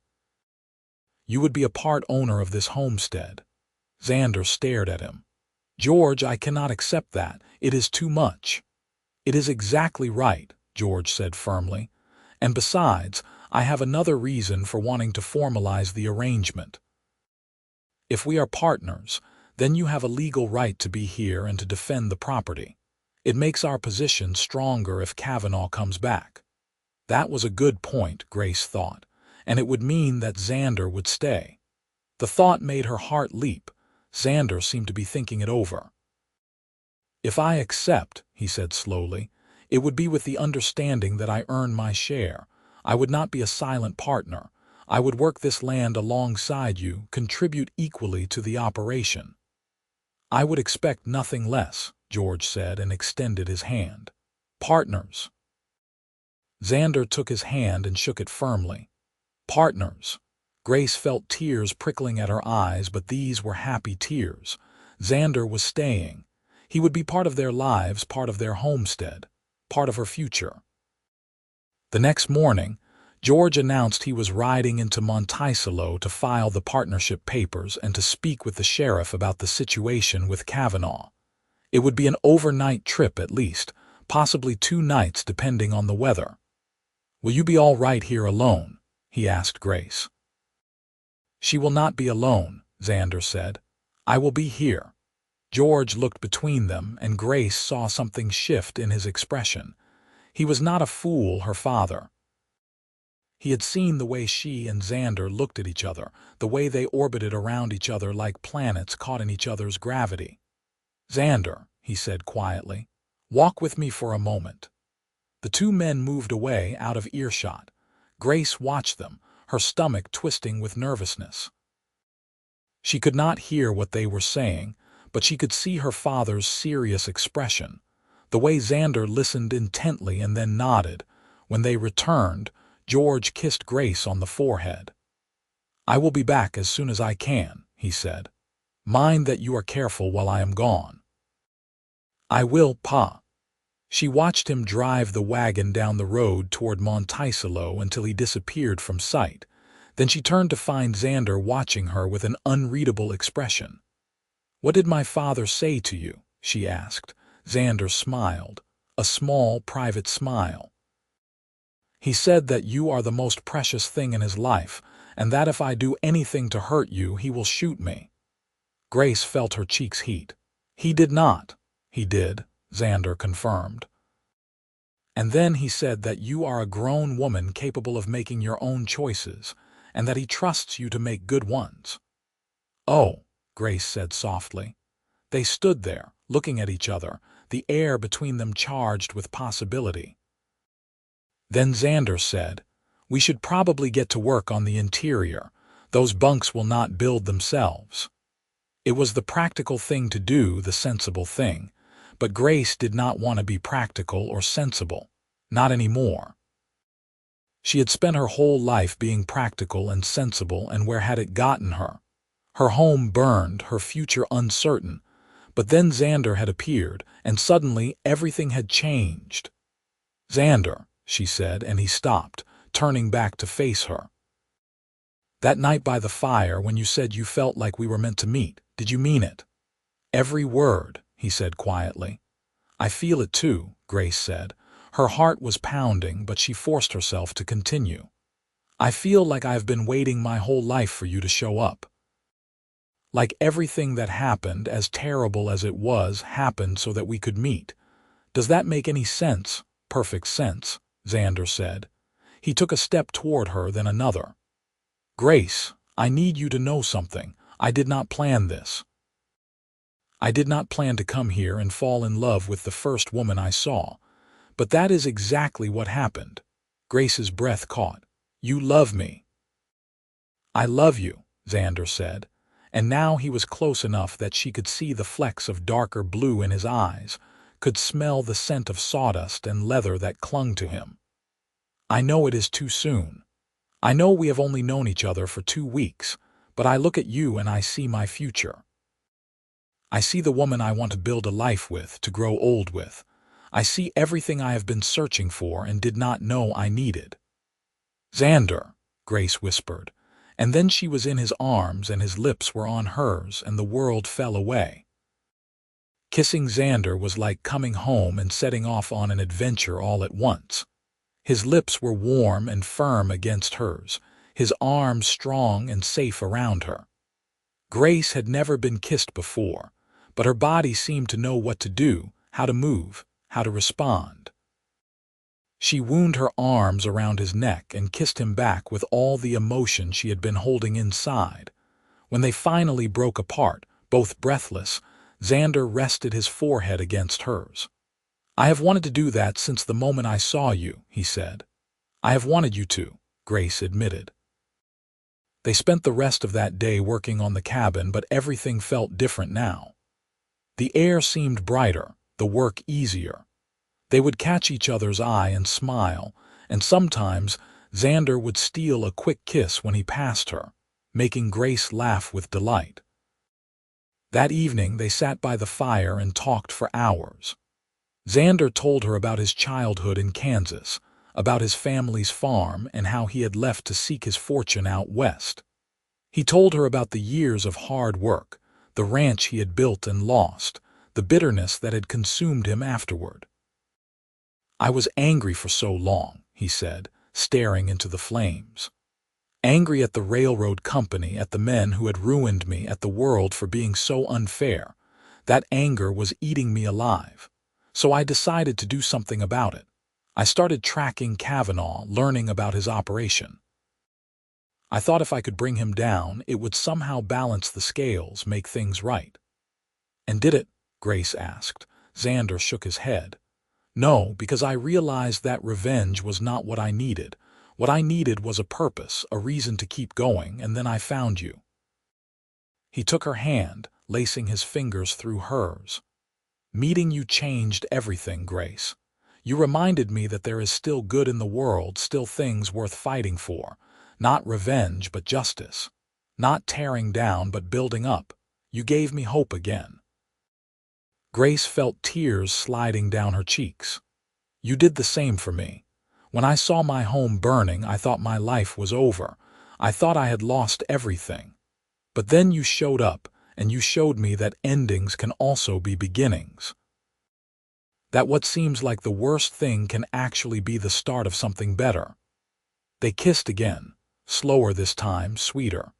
You would be a part owner of this homestead." Xander stared at him. "George, I cannot accept that. It is too much." "It is exactly right," George said firmly. "And besides, I have another reason for wanting to formalize the arrangement. If we are partners, then you have a legal right to be here and to defend the property. It makes our position stronger if Kavanaugh comes back." That was a good point, Grace thought, and it would mean that Xander would stay. The thought made her heart leap. Xander seemed to be thinking it over. "If I accept," he said slowly, "it would be with the understanding that I earn my share. I would not be a silent partner. I would work this land alongside you, contribute equally to the operation." "I would expect nothing less," George said and extended his hand. "Partners." Xander took his hand and shook it firmly. "Partners." Grace felt tears prickling at her eyes, but these were happy tears. Xander was staying. He would be part of their lives, part of their homestead, part of her future. The next morning, George announced he was riding into Monticello to file the partnership papers and to speak with the sheriff about the situation with Kavanaugh. It would be an overnight trip at least, possibly 2 nights depending on the weather. "Will you be all right here alone?" he asked Grace. "She will not be alone," Xander said. "I will be here." George looked between them, and Grace saw something shift in his expression. He was not a fool, her father. He had seen the way she and Xander looked at each other, the way they orbited around each other like planets caught in each other's gravity. "Xander," he said quietly, "walk with me for a moment." The 2 men moved away, out of earshot. Grace watched them, her stomach twisting with nervousness. She could not hear what they were saying, but she could see her father's serious expression, the way Xander listened intently and then nodded. When they returned, George kissed Grace on the forehead. "I will be back as soon as I can," he said. "Mind that you are careful while I am gone." "I will, Pa." She watched him drive the wagon down the road toward Monticello until he disappeared from sight. Then she turned to find Xander watching her with an unreadable expression. "What did my father say to you?" she asked. Xander smiled, a small, private smile. "He said that you are the most precious thing in his life, and that if I do anything to hurt you, he will shoot me." Grace felt her cheeks heat. "He did not." "He did," Xander confirmed. "And then he said that you are a grown woman capable of making your own choices, and that he trusts you to make good ones." "Oh," Grace said softly. They stood there, looking at each other, the air between them charged with possibility. Then Xander said, "We should probably get to work on the interior. Those bunks will not build themselves." It was the practical thing to do, the sensible thing. But Grace did not want to be practical or sensible. Not anymore. She had spent her whole life being practical and sensible, and where had it gotten her? Her home burned, her future uncertain. But then Xander had appeared, and suddenly everything had changed. "Xander," she said, and he stopped, turning back to face her. "That night by the fire, when you said you felt like we were meant to meet, did you mean it?" "Every word," he said quietly. "I feel it too," Grace said. Her heart was pounding, but she forced herself to continue. "I feel like I've been waiting my whole life for you to show up. Like everything that happened, as terrible as it was, happened so that we could meet. Does that make any sense?" "Perfect sense," Xander said. He took a step toward her, then another. "Grace, I need you to know something. I did not plan this. I did not plan to come here and fall in love with the first woman I saw. But that is exactly what happened." Grace's breath caught. "You love me." "I love you," Xander said, and now he was close enough that she could see the flecks of darker blue in his eyes, could smell the scent of sawdust and leather that clung to him. "I know it is too soon. I know we have only known each other for 2 weeks, but I look at you and I see my future. I see the woman I want to build a life with, to grow old with. I see everything I have been searching for and did not know I needed." "Xander," Grace whispered, and then she was in his arms and his lips were on hers and the world fell away. Kissing Xander was like coming home and setting off on an adventure all at once. His lips were warm and firm against hers, his arms strong and safe around her. Grace had never been kissed before, but her body seemed to know what to do, how to move, how to respond. She wound her arms around his neck and kissed him back with all the emotion she had been holding inside. When they finally broke apart, both breathless, Xander rested his forehead against hers. "I have wanted to do that since the moment I saw you," he said. "I have wanted you to," Grace admitted. They spent the rest of that day working on the cabin, but everything felt different now. The air seemed brighter, the work easier. They would catch each other's eye and smile, and sometimes Xander would steal a quick kiss when he passed her, making Grace laugh with delight. That evening they sat by the fire and talked for hours. Xander told her about his childhood in Kansas, about his family's farm and how he had left to seek his fortune out west. He told her about the years of hard work, the ranch he had built and lost, the bitterness that had consumed him afterward. "I was angry for so long," he said, staring into the flames. "Angry at the railroad company, at the men who had ruined me, at the world for being so unfair. That anger was eating me alive. So I decided to do something about it. I started tracking Kavanaugh, learning about his operation. I thought if I could bring him down, it would somehow balance the scales, make things right." "And did it?" Grace asked. Xander shook his head. "No, because I realized that revenge was not what I needed. What I needed was a purpose, a reason to keep going, and then I found you." He took her hand, lacing his fingers through hers. "Meeting you changed everything, Grace. You reminded me that there is still good in the world, still things worth fighting for. Not revenge, but justice. Not tearing down, but building up. You gave me hope again." Grace felt tears sliding down her cheeks. "You did the same for me. When I saw my home burning, I thought my life was over. I thought I had lost everything. But then you showed up, and you showed me that endings can also be beginnings. That what seems like the worst thing can actually be the start of something better." They kissed again, slower this time, sweeter.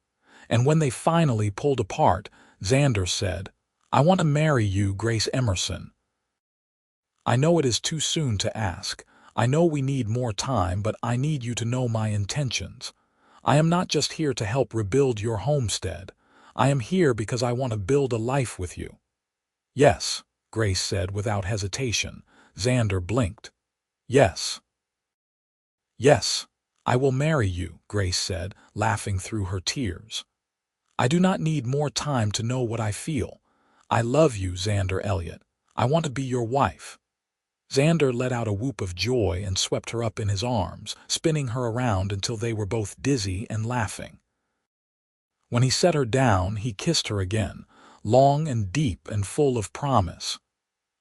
And when they finally pulled apart, Xander said, "I want to marry you, Grace Emerson. I know it is too soon to ask. I know we need more time, but I need you to know my intentions. I am not just here to help rebuild your homestead. I am here because I want to build a life with you." "Yes," Grace said without hesitation. Xander blinked. "Yes. Yes, I will marry you," Grace said, laughing through her tears. "I do not need more time to know what I feel. I love you, Xander Elliott. I want to be your wife." Xander let out a whoop of joy and swept her up in his arms, spinning her around until they were both dizzy and laughing. When he set her down, he kissed her again, long and deep and full of promise.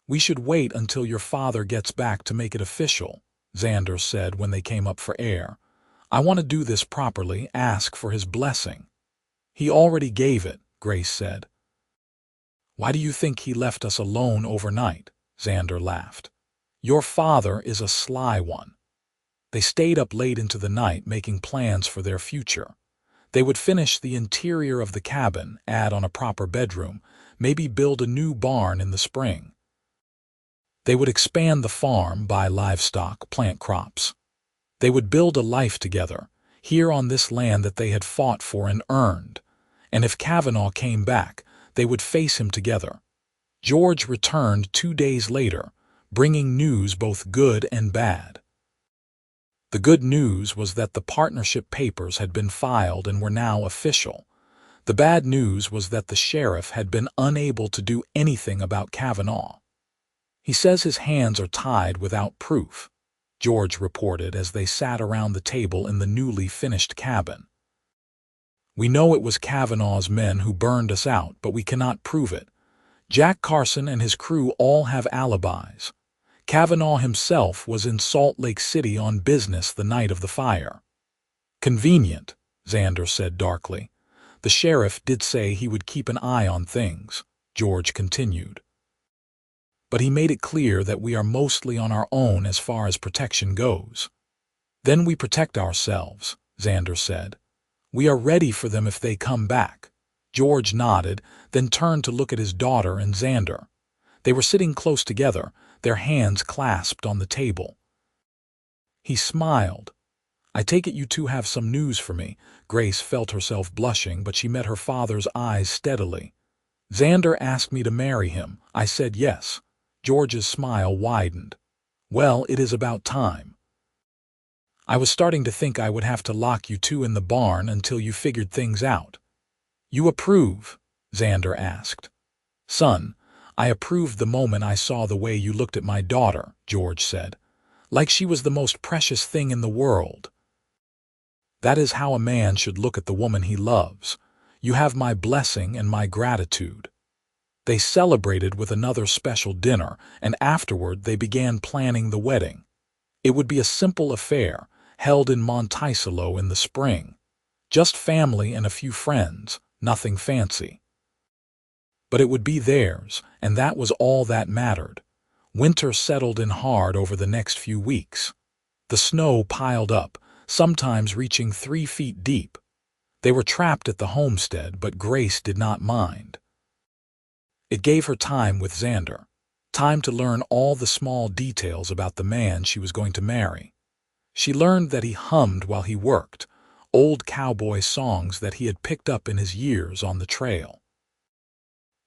"We should wait until your father gets back to make it official," Xander said when they came up for air. "I want to do this properly, ask for his blessing." "He already gave it," Grace said. "Why do you think he left us alone overnight?" Xander laughed. Your father is a sly one. They stayed up late into the night making plans for their future. They would finish the interior of the cabin, add on a proper bedroom, maybe build a new barn in the spring. They would expand the farm, buy livestock, plant crops. They would build a life together, here on this land that they had fought for and earned. And if Kavanaugh came back, they would face him together. George returned 2 days later, bringing news both good and bad. The good news was that the partnership papers had been filed and were now official. The bad news was that the sheriff had been unable to do anything about Kavanaugh. He says his hands are tied without proof, George reported as they sat around the table in the newly finished cabin. We know it was Kavanaugh's men who burned us out, but we cannot prove it. Jack Carson and his crew all have alibis. Kavanaugh himself was in Salt Lake City on business the night of the fire. Convenient, Xander said darkly. The sheriff did say he would keep an eye on things, George continued. But he made it clear that we are mostly on our own as far as protection goes. Then we protect ourselves, Xander said. We are ready for them if they come back. George nodded, then turned to look at his daughter and Xander. They were sitting close together, their hands clasped on the table. He smiled. I take it you two have some news for me. Grace felt herself blushing, but she met her father's eyes steadily. Xander asked me to marry him. I said yes. George's smile widened. Well, it is about time. I was starting to think I would have to lock you two in the barn until you figured things out. You approve? Xander asked. Son, I approved the moment I saw the way you looked at my daughter, George said, like she was the most precious thing in the world. That is how a man should look at the woman he loves. You have my blessing and my gratitude. They celebrated with another special dinner, and afterward they began planning the wedding. It would be a simple affair, held in Monticello in the spring. Just family and a few friends, nothing fancy. But it would be theirs, and that was all that mattered. Winter settled in hard over the next few weeks. The snow piled up, sometimes reaching 3 feet deep. They were trapped at the homestead, but Grace did not mind. It gave her time with Xander, time to learn all the small details about the man she was going to marry. She learned that he hummed while he worked, old cowboy songs that he had picked up in his years on the trail.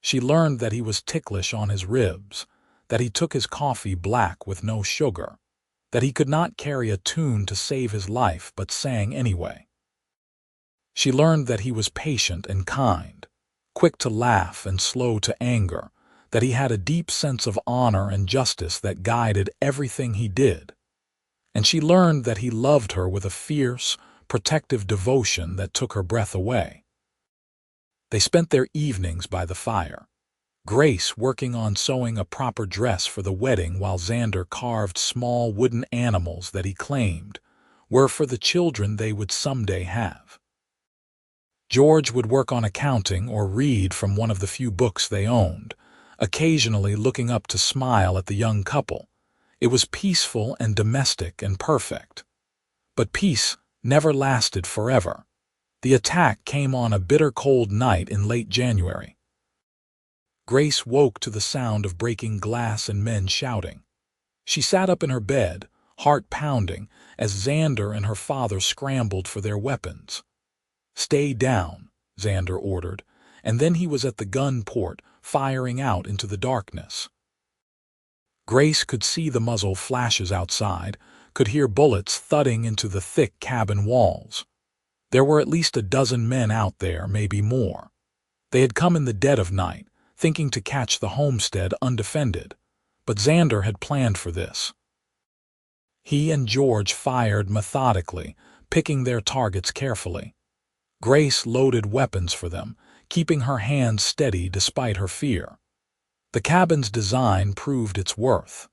She learned that he was ticklish on his ribs, that he took his coffee black with no sugar, that he could not carry a tune to save his life but sang anyway. She learned that he was patient and kind, quick to laugh and slow to anger, that he had a deep sense of honor and justice that guided everything he did. And she learned that he loved her with a fierce, protective devotion that took her breath away. They spent their evenings by the fire, Grace working on sewing a proper dress for the wedding while Xander carved small wooden animals that he claimed were for the children they would someday have. George would work on accounting or read from one of the few books they owned, occasionally looking up to smile at the young couple. It was peaceful and domestic and perfect. But peace never lasted forever. The attack came on a bitter cold night in late January. Grace woke to the sound of breaking glass and men shouting. She sat up in her bed, heart pounding, as Xander and her father scrambled for their weapons. Stay down, Xander ordered, and then he was at the gun port, firing out into the darkness. Grace could see the muzzle flashes outside, could hear bullets thudding into the thick cabin walls. There were at least a dozen men out there, maybe more. They had come in the dead of night, thinking to catch the homestead undefended, but Xander had planned for this. He and George fired methodically, picking their targets carefully. Grace loaded weapons for them, keeping her hands steady despite her fear. The cabin's design proved its worth.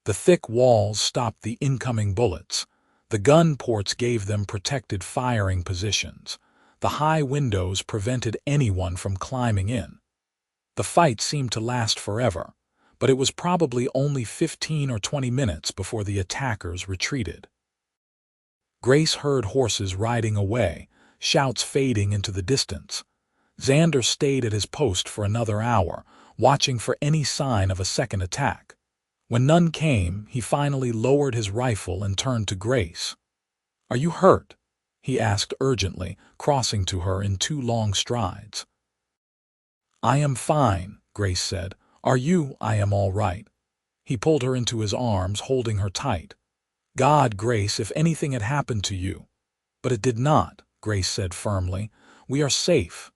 The thick walls stopped the incoming bullets. The gun ports gave them protected firing positions. The high windows prevented anyone from climbing in. The fight seemed to last forever, but it was probably only 15 or 20 minutes before the attackers retreated. Grace heard horses riding away, shouts fading into the distance. Xander stayed at his post for another hour, watching for any sign of a second attack. When none came, he finally lowered his rifle and turned to Grace. "Are you hurt?" he asked urgently, crossing to her in 2 long strides. "I am fine," Grace said. "Are you?" "I am all right." He pulled her into his arms, holding her tight. "God, Grace, if anything had happened to you." "But it did not," Grace said firmly. "We are safe.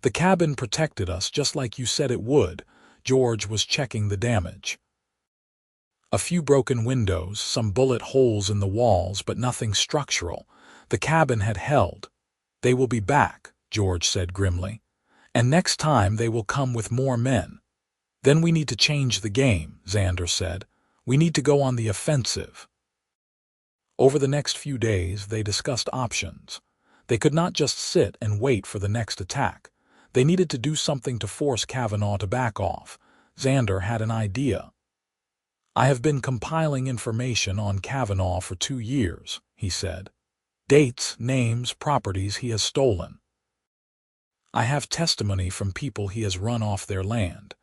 The cabin protected us just like you said it would." George was checking the damage. "A few broken windows, some bullet holes in the walls, but nothing structural. The cabin had held." "They will be back," George said grimly. "And next time they will come with more men." "Then we need to change the game," Xander said. "We need to go on the offensive." Over the next few days, they discussed options. They could not just sit and wait for the next attack. They needed to do something to force Kavanaugh to back off. Xander had an idea. "I have been compiling information on Kavanaugh for 2 years," he said. "Dates, names, properties he has stolen. I have testimony from people he has run off their land.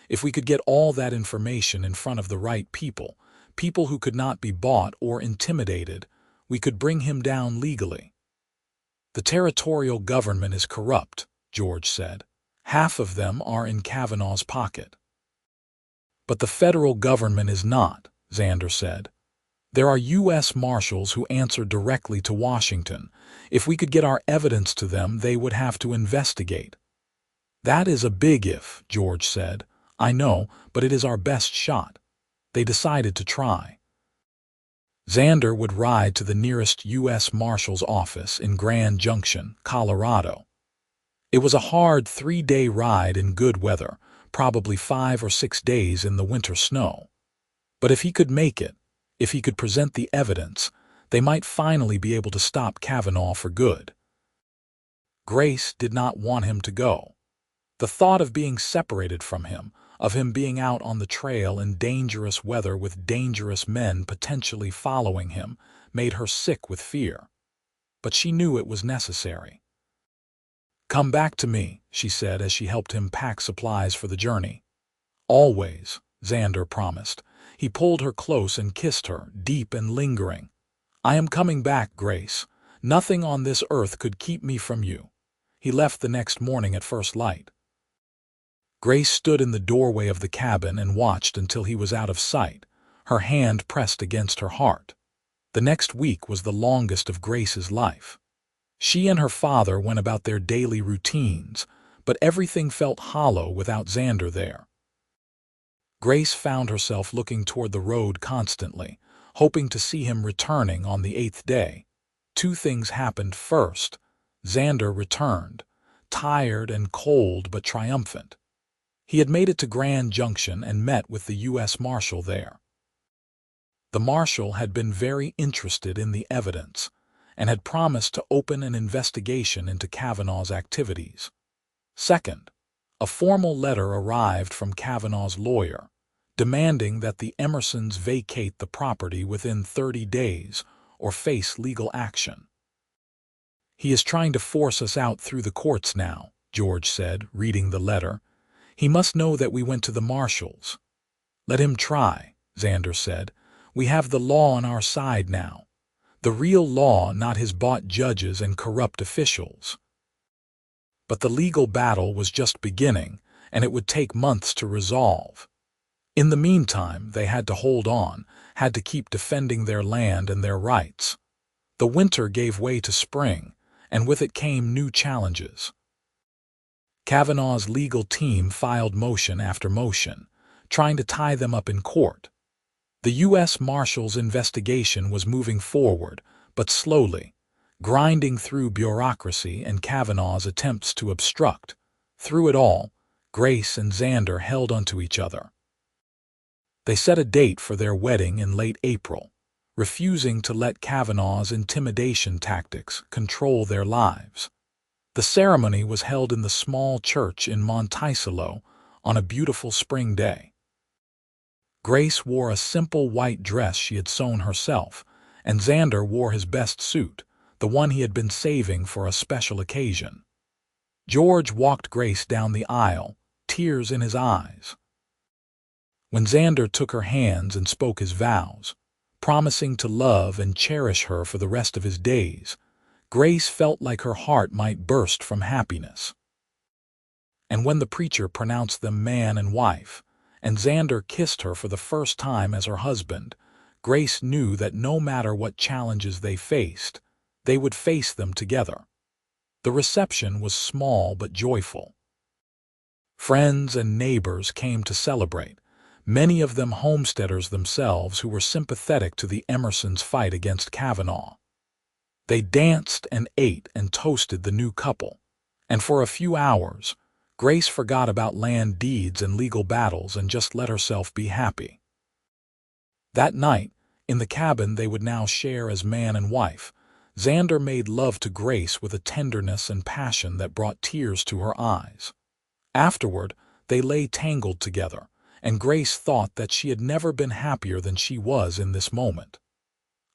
If we could get all that information in front of the right people, people who could not be bought or intimidated, we could bring him down legally." "The territorial government is corrupt," George said. "Half of them are in Kavanaugh's pocket." "But the federal government is not," Xander said. "There are U.S. Marshals who answer directly to Washington. If we could get our evidence to them, they would have to investigate." "That is a big if," George said. "I know, but it is our best shot." They decided to try. Xander would ride to the nearest U.S. Marshal's office in Grand Junction, Colorado. It was a hard 3-day ride in good weather, probably 5 or 6 days in the winter snow. But if he could make it, if he could present the evidence, they might finally be able to stop Kavanaugh for good. Grace did not want him to go. The thought of being separated from him, of him being out on the trail in dangerous weather with dangerous men potentially following him, made her sick with fear. But she knew it was necessary. "Come back to me," she said as she helped him pack supplies for the journey. "Always," Xander promised. He pulled her close and kissed her, deep and lingering. "I am coming back, Grace. Nothing on this earth could keep me from you." He left the next morning at first light. Grace stood in the doorway of the cabin and watched until he was out of sight, her hand pressed against her heart. The next week was the longest of Grace's life. She and her father went about their daily routines, but everything felt hollow without Xander there. Grace found herself looking toward the road constantly, hoping to see him returning on the 8th day. 2 things happened first. Xander returned, tired and cold but triumphant. He had made it to Grand Junction and met with the U.S. Marshal there. The Marshal had been very interested in the evidence and had promised to open an investigation into Kavanaugh's activities. Second, a formal letter arrived from Kavanaugh's lawyer, demanding that the Emersons vacate the property within 30 days or face legal action. "He is trying to force us out through the courts now," George said, reading the letter. "He must know that we went to the Marshals." "Let him try," Xander said. "We have the law on our side now. The real law, not his bought judges and corrupt officials." But the legal battle was just beginning, and it would take months to resolve. In the meantime, they had to hold on, had to keep defending their land and their rights. The winter gave way to spring, and with it came new challenges. Kavanaugh's legal team filed motion after motion, trying to tie them up in court. The U.S. Marshal's investigation was moving forward, but slowly, grinding through bureaucracy and Kavanaugh's attempts to obstruct. Through it all, Grace and Xander held onto each other. They set a date for their wedding in late April, refusing to let Kavanaugh's intimidation tactics control their lives. The ceremony was held in the small church in Monticello on a beautiful spring day. Grace wore a simple white dress she had sewn herself, and Xander wore his best suit, the one he had been saving for a special occasion. George walked Grace down the aisle, tears in his eyes. When Xander took her hands and spoke his vows, promising to love and cherish her for the rest of his days, Grace felt like her heart might burst from happiness. And when the preacher pronounced them man and wife, and Xander kissed her for the first time as her husband, Grace knew that no matter what challenges they faced, they would face them together. The reception was small but joyful. Friends and neighbors came to celebrate, many of them homesteaders themselves who were sympathetic to the Emersons' fight against Kavanaugh. They danced and ate and toasted the new couple, and for a few hours, Grace forgot about land deeds and legal battles and just let herself be happy. That night, in the cabin they would now share as man and wife, Xander made love to Grace with a tenderness and passion that brought tears to her eyes. Afterward, they lay tangled together, and Grace thought that she had never been happier than she was in this moment.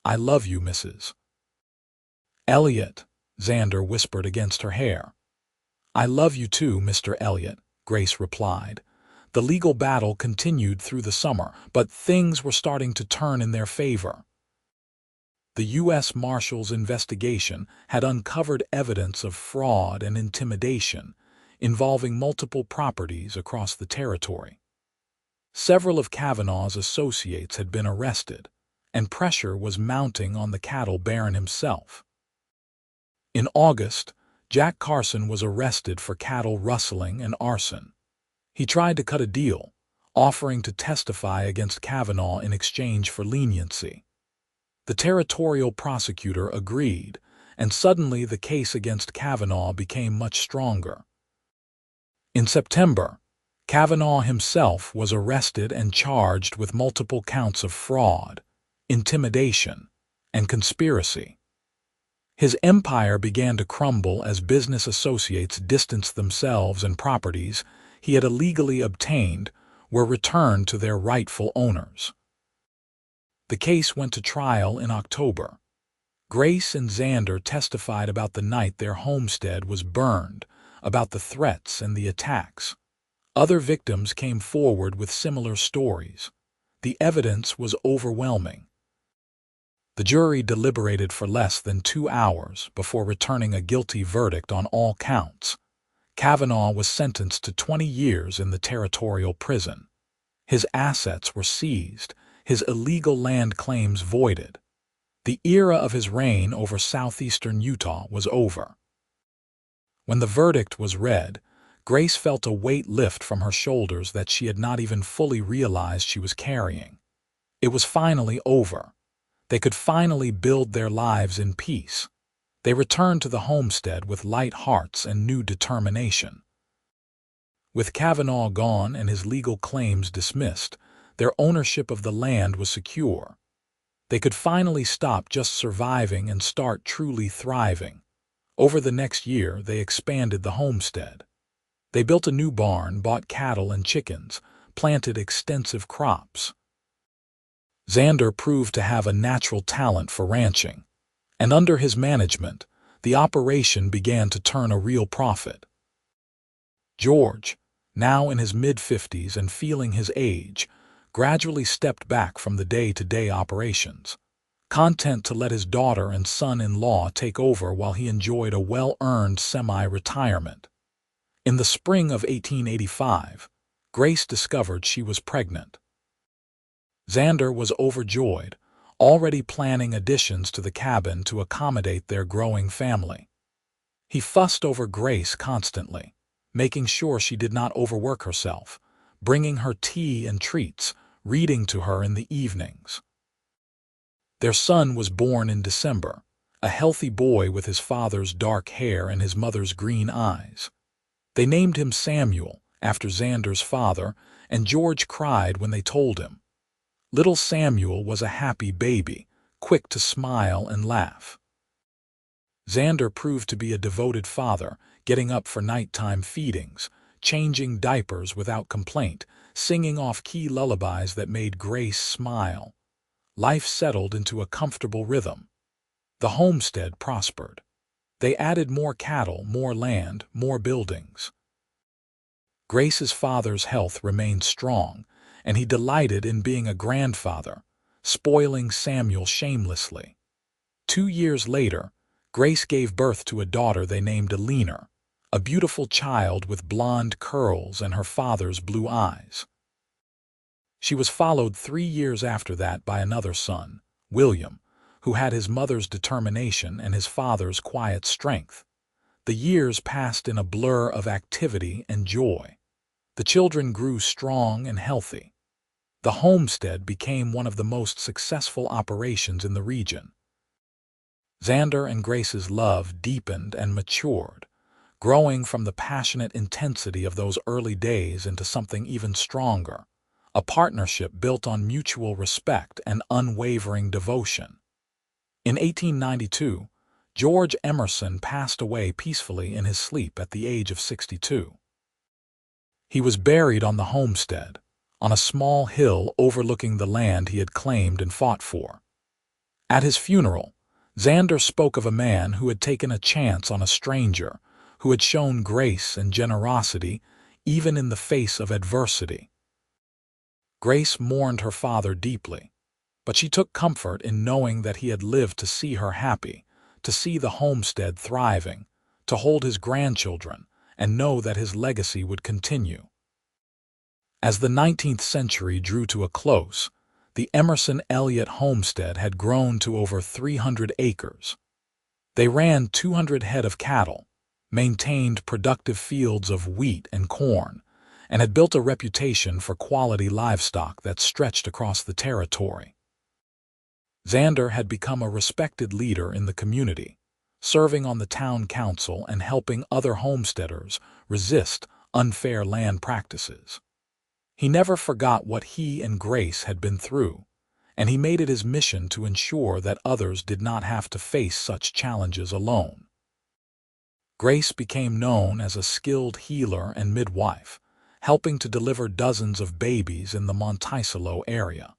"I love you, Mrs. Elliott," Xander whispered against her hair. "I love you too, Mr. Elliott," Grace replied. The legal battle continued through the summer, but things were starting to turn in their favor. The U.S. Marshal's investigation had uncovered evidence of fraud and intimidation involving multiple properties across the territory. Several of Kavanaugh's associates had been arrested, and pressure was mounting on the cattle baron himself. In August, Jack Carson was arrested for cattle rustling and arson. He tried to cut a deal, offering to testify against Kavanaugh in exchange for leniency. The territorial prosecutor agreed, and suddenly the case against Kavanaugh became much stronger. In September, Kavanaugh himself was arrested and charged with multiple counts of fraud, intimidation, and conspiracy. His empire began to crumble as business associates distanced themselves and properties he had illegally obtained were returned to their rightful owners. The case went to trial in October. Grace and Xander testified about the night their homestead was burned, about the threats and the attacks. Other victims came forward with similar stories. The evidence was overwhelming. The jury deliberated for less than 2 hours before returning a guilty verdict on all counts. Kavanaugh was sentenced to 20 years in the territorial prison. His assets were seized, his illegal land claims voided. The era of his reign over southeastern Utah was over. When the verdict was read, Grace felt a weight lift from her shoulders that she had not even fully realized she was carrying. It was finally over. They could finally build their lives in peace. They returned to the homestead with light hearts and new determination. With Kavanaugh gone and his legal claims dismissed, their ownership of the land was secure. They could finally stop just surviving and start truly thriving. Over the next year, they expanded the homestead. They built a new barn, bought cattle and chickens, planted extensive crops. Xander proved to have a natural talent for ranching, and under his management, the operation began to turn a real profit. George, now in his mid-50s and feeling his age, gradually stepped back from the day-to-day operations, content to let his daughter and son-in-law take over while he enjoyed a well-earned semi-retirement. In the spring of 1885, Grace discovered she was pregnant. Xander was overjoyed, already planning additions to the cabin to accommodate their growing family. He fussed over Grace constantly, making sure she did not overwork herself, bringing her tea and treats, reading to her in the evenings. Their son was born in December, a healthy boy with his father's dark hair and his mother's green eyes. They named him Samuel, after Xander's father, and George cried when they told him. Little Samuel was a happy baby, quick to smile and laugh. Xander proved to be a devoted father, getting up for nighttime feedings, changing diapers without complaint, singing off key lullabies that made Grace smile. Life settled into a comfortable rhythm. The homestead prospered. They added more cattle, more land, more buildings. Grace's father's health remained strong, and he delighted in being a grandfather, spoiling Samuel shamelessly. 2 years later, Grace gave birth to a daughter they named Alina, a beautiful child with blonde curls and her father's blue eyes. She was followed 3 years after that by another son, William, who had his mother's determination and his father's quiet strength. The years passed in a blur of activity and joy. The children grew strong and healthy. The homestead became one of the most successful operations in the region. Xander and Grace's love deepened and matured, growing from the passionate intensity of those early days into something even stronger, a partnership built on mutual respect and unwavering devotion. In 1892, George Emerson passed away peacefully in his sleep at the age of 62. He was buried on the homestead, on a small hill overlooking the land he had claimed and fought for. At his funeral, Xander spoke of a man who had taken a chance on a stranger, who had shown grace and generosity even in the face of adversity. Grace mourned her father deeply, but she took comfort in knowing that he had lived to see her happy, to see the homestead thriving, to hold his grandchildren, and know that his legacy would continue. As the 19th century drew to a close, the Emerson Elliott homestead had grown to over 300 acres. They ran 200 head of cattle, maintained productive fields of wheat and corn, and had built a reputation for quality livestock that stretched across the territory. Xander had become a respected leader in the community, serving on the town council and helping other homesteaders resist unfair land practices. He never forgot what he and Grace had been through, and he made it his mission to ensure that others did not have to face such challenges alone. Grace became known as a skilled healer and midwife, helping to deliver dozens of babies in the Monticello area.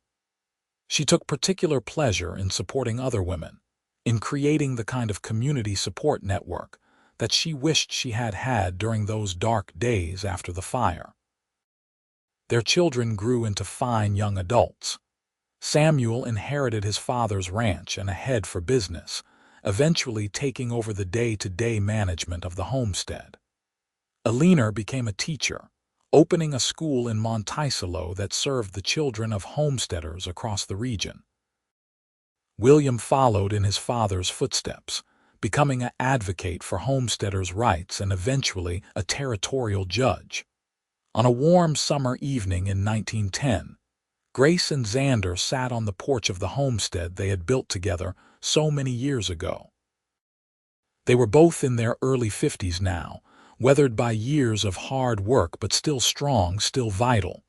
She took particular pleasure in supporting other women, in creating the kind of community support network that she wished she had had during those dark days after the fire. Their children grew into fine young adults. Samuel inherited his father's ranch and a head for business, eventually taking over the day-to-day management of the homestead. Alina became a teacher, opening a school in Monticello that served the children of homesteaders across the region. William followed in his father's footsteps, becoming an advocate for homesteaders' rights and eventually a territorial judge. On a warm summer evening in 1910, Grace and Xander sat on the porch of the homestead they had built together so many years ago. They were both in their early 50s now, weathered by years of hard work but still strong, still vital.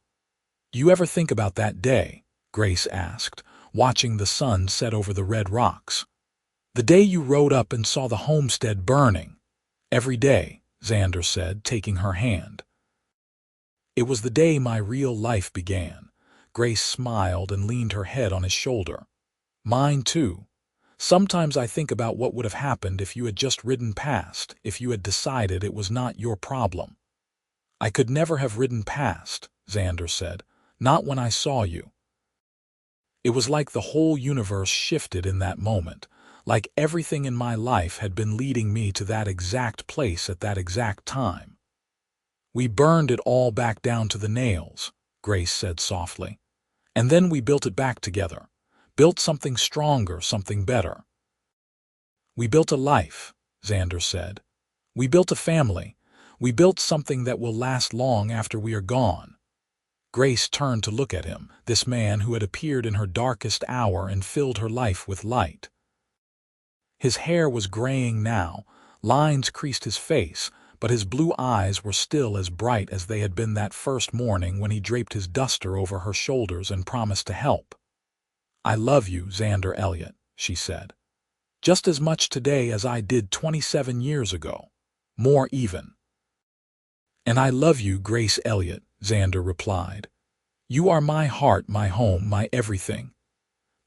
"You ever think about that day?" Grace asked, watching the sun set over the red rocks. "The day you rode up and saw the homestead burning." "Every day," Xander said, taking her hand. "It was the day my real life began." Grace smiled and leaned her head on his shoulder. "Mine too. Sometimes I think about what would have happened if you had just ridden past, if you had decided it was not your problem." "I could never have ridden past," Xander said, "not when I saw you." It was like the whole universe shifted in that moment, like everything in my life had been leading me to that exact place at that exact time. "We burned it all back down to the nails," Grace said softly. "And then we built it back together, built something stronger, something better." "We built a life," Xander said. "We built a family. We built something that will last long after we are gone." Grace turned to look at him, this man who had appeared in her darkest hour and filled her life with light. His hair was graying now, lines creased his face, but his blue eyes were still as bright as they had been that first morning when he draped his duster over her shoulders and promised to help. "I love you, Xander Elliott," she said. "Just as much today as I did 27 years ago. More even." "And I love you, Grace Elliott," Xander replied. "You are my heart, my home, my everything."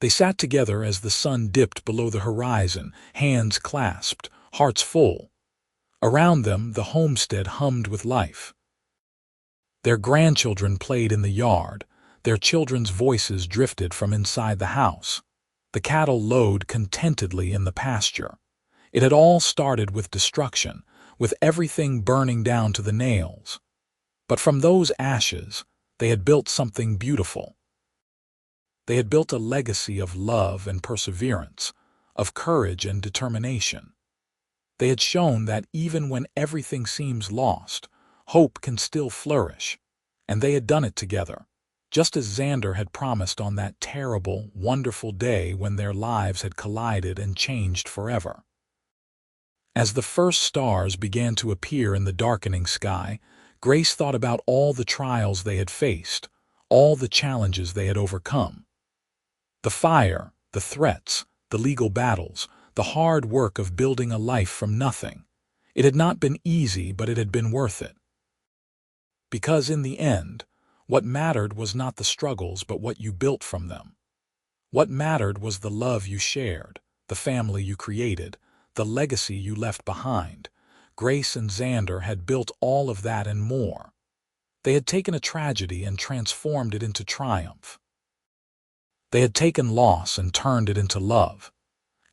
They sat together as the sun dipped below the horizon, hands clasped, hearts full. Around them, the homestead hummed with life. Their grandchildren played in the yard. Their children's voices drifted from inside the house. The cattle lowed contentedly in the pasture. It had all started with destruction, with everything burning down to the nails. But from those ashes, they had built something beautiful. They had built a legacy of love and perseverance, of courage and determination. They had shown that even when everything seems lost, hope can still flourish. And they had done it together, just as Xander had promised on that terrible, wonderful day when their lives had collided and changed forever. As the first stars began to appear in the darkening sky, Grace thought about all the trials they had faced, all the challenges they had overcome. The fire, the threats, the legal battles, the hard work of building a life from nothing. It had not been easy, but it had been worth it. Because in the end, what mattered was not the struggles, but what you built from them. What mattered was the love you shared, the family you created, the legacy you left behind. Grace and Xander had built all of that and more. They had taken a tragedy and transformed it into triumph. They had taken loss and turned it into love.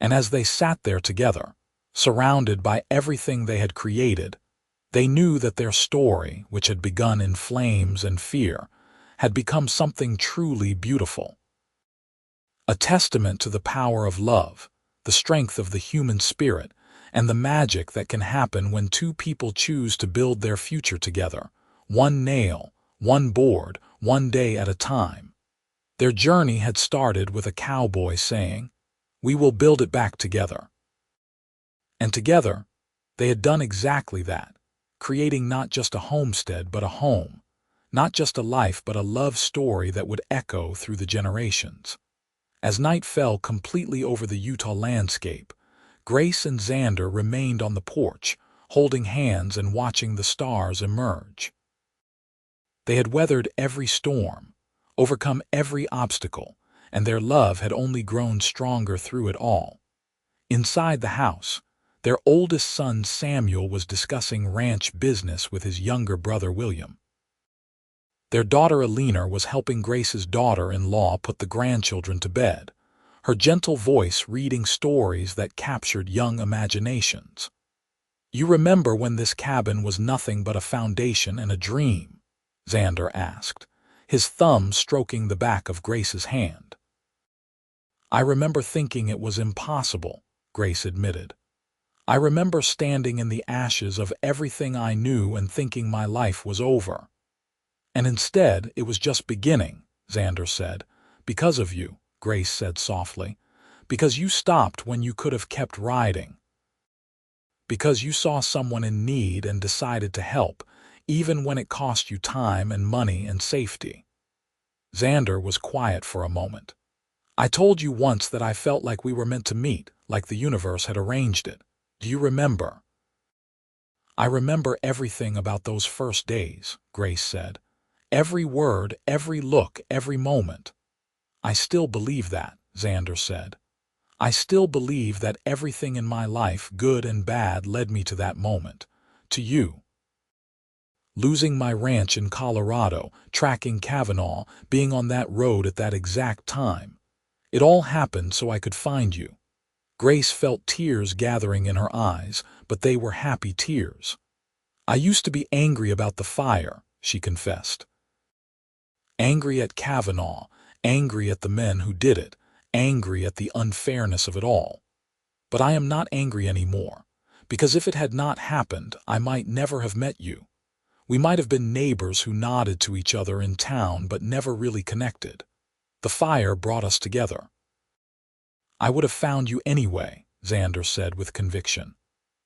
And as they sat there together, surrounded by everything they had created, they knew that their story, which had begun in flames and fear, had become something truly beautiful. A testament to the power of love, the strength of the human spirit, and the magic that can happen when two people choose to build their future together, one nail, one board, one day at a time. Their journey had started with a cowboy saying, "We will build it back together." And together, they had done exactly that, creating not just a homestead but a home, not just a life but a love story that would echo through the generations. As night fell completely over the Utah landscape, Grace and Xander remained on the porch, holding hands and watching the stars emerge. They had weathered every storm, overcome every obstacle, and their love had only grown stronger through it all. Inside the house, their oldest son Samuel was discussing ranch business with his younger brother William. Their daughter Alina was helping Grace's daughter-in-law put the grandchildren to bed, her gentle voice reading stories that captured young imaginations. "You remember when this cabin was nothing but a foundation and a dream?" Xander asked, his thumb stroking the back of Grace's hand. "I remember thinking it was impossible," Grace admitted. "I remember standing in the ashes of everything I knew and thinking my life was over. And instead, it was just beginning," Xander said. "Because of you," Grace said softly. "Because you stopped when you could have kept riding. Because you saw someone in need and decided to help, even when it cost you time and money and safety." Xander was quiet for a moment. "I told you once that I felt like we were meant to meet, like the universe had arranged it. Do you remember?" "I remember everything about those first days," Grace said. "Every word, every look, every moment." "I still believe that," Xander said. "I still believe that everything in my life, good and bad, led me to that moment, to you. Losing my ranch in Colorado, tracking Kavanaugh, being on that road at that exact time. It all happened so I could find you." Grace felt tears gathering in her eyes, but they were happy tears. "I used to be angry about the fire," she confessed. "Angry at Kavanaugh, angry at the men who did it, angry at the unfairness of it all. But I am not angry anymore, because if it had not happened, I might never have met you. We might have been neighbors who nodded to each other in town but never really connected. The fire brought us together." "I would have found you anyway," Xander said with conviction.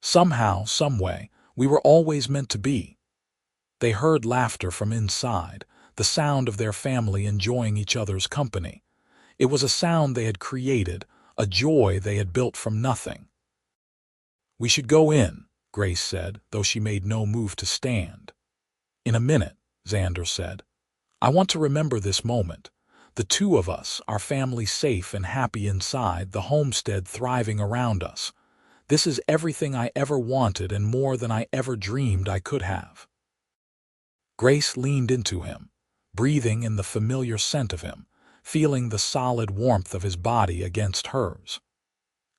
"Somehow, someway, we were always meant to be." They heard laughter from inside, the sound of their family enjoying each other's company. It was a sound they had created, a joy they had built from nothing. "We should go in," Grace said, though she made no move to stand. In a minute, Xander said. I want to remember this moment. The two of us, our family safe and happy inside, the homestead thriving around us. This is everything I ever wanted and more than I ever dreamed I could have. Grace leaned into him, breathing in the familiar scent of him, feeling the solid warmth of his body against hers.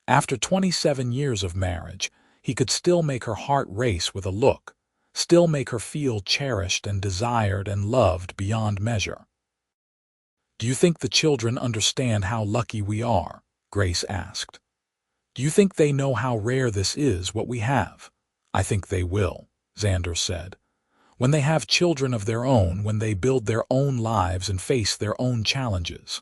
After 27 years of marriage, he could still make her heart race with a look, still make her feel cherished and desired and loved beyond measure. Do you think the children understand how lucky we are? Grace asked. Do you think they know how rare this is, what we have? I think they will, Xander said. When they have children of their own, when they build their own lives and face their own challenges,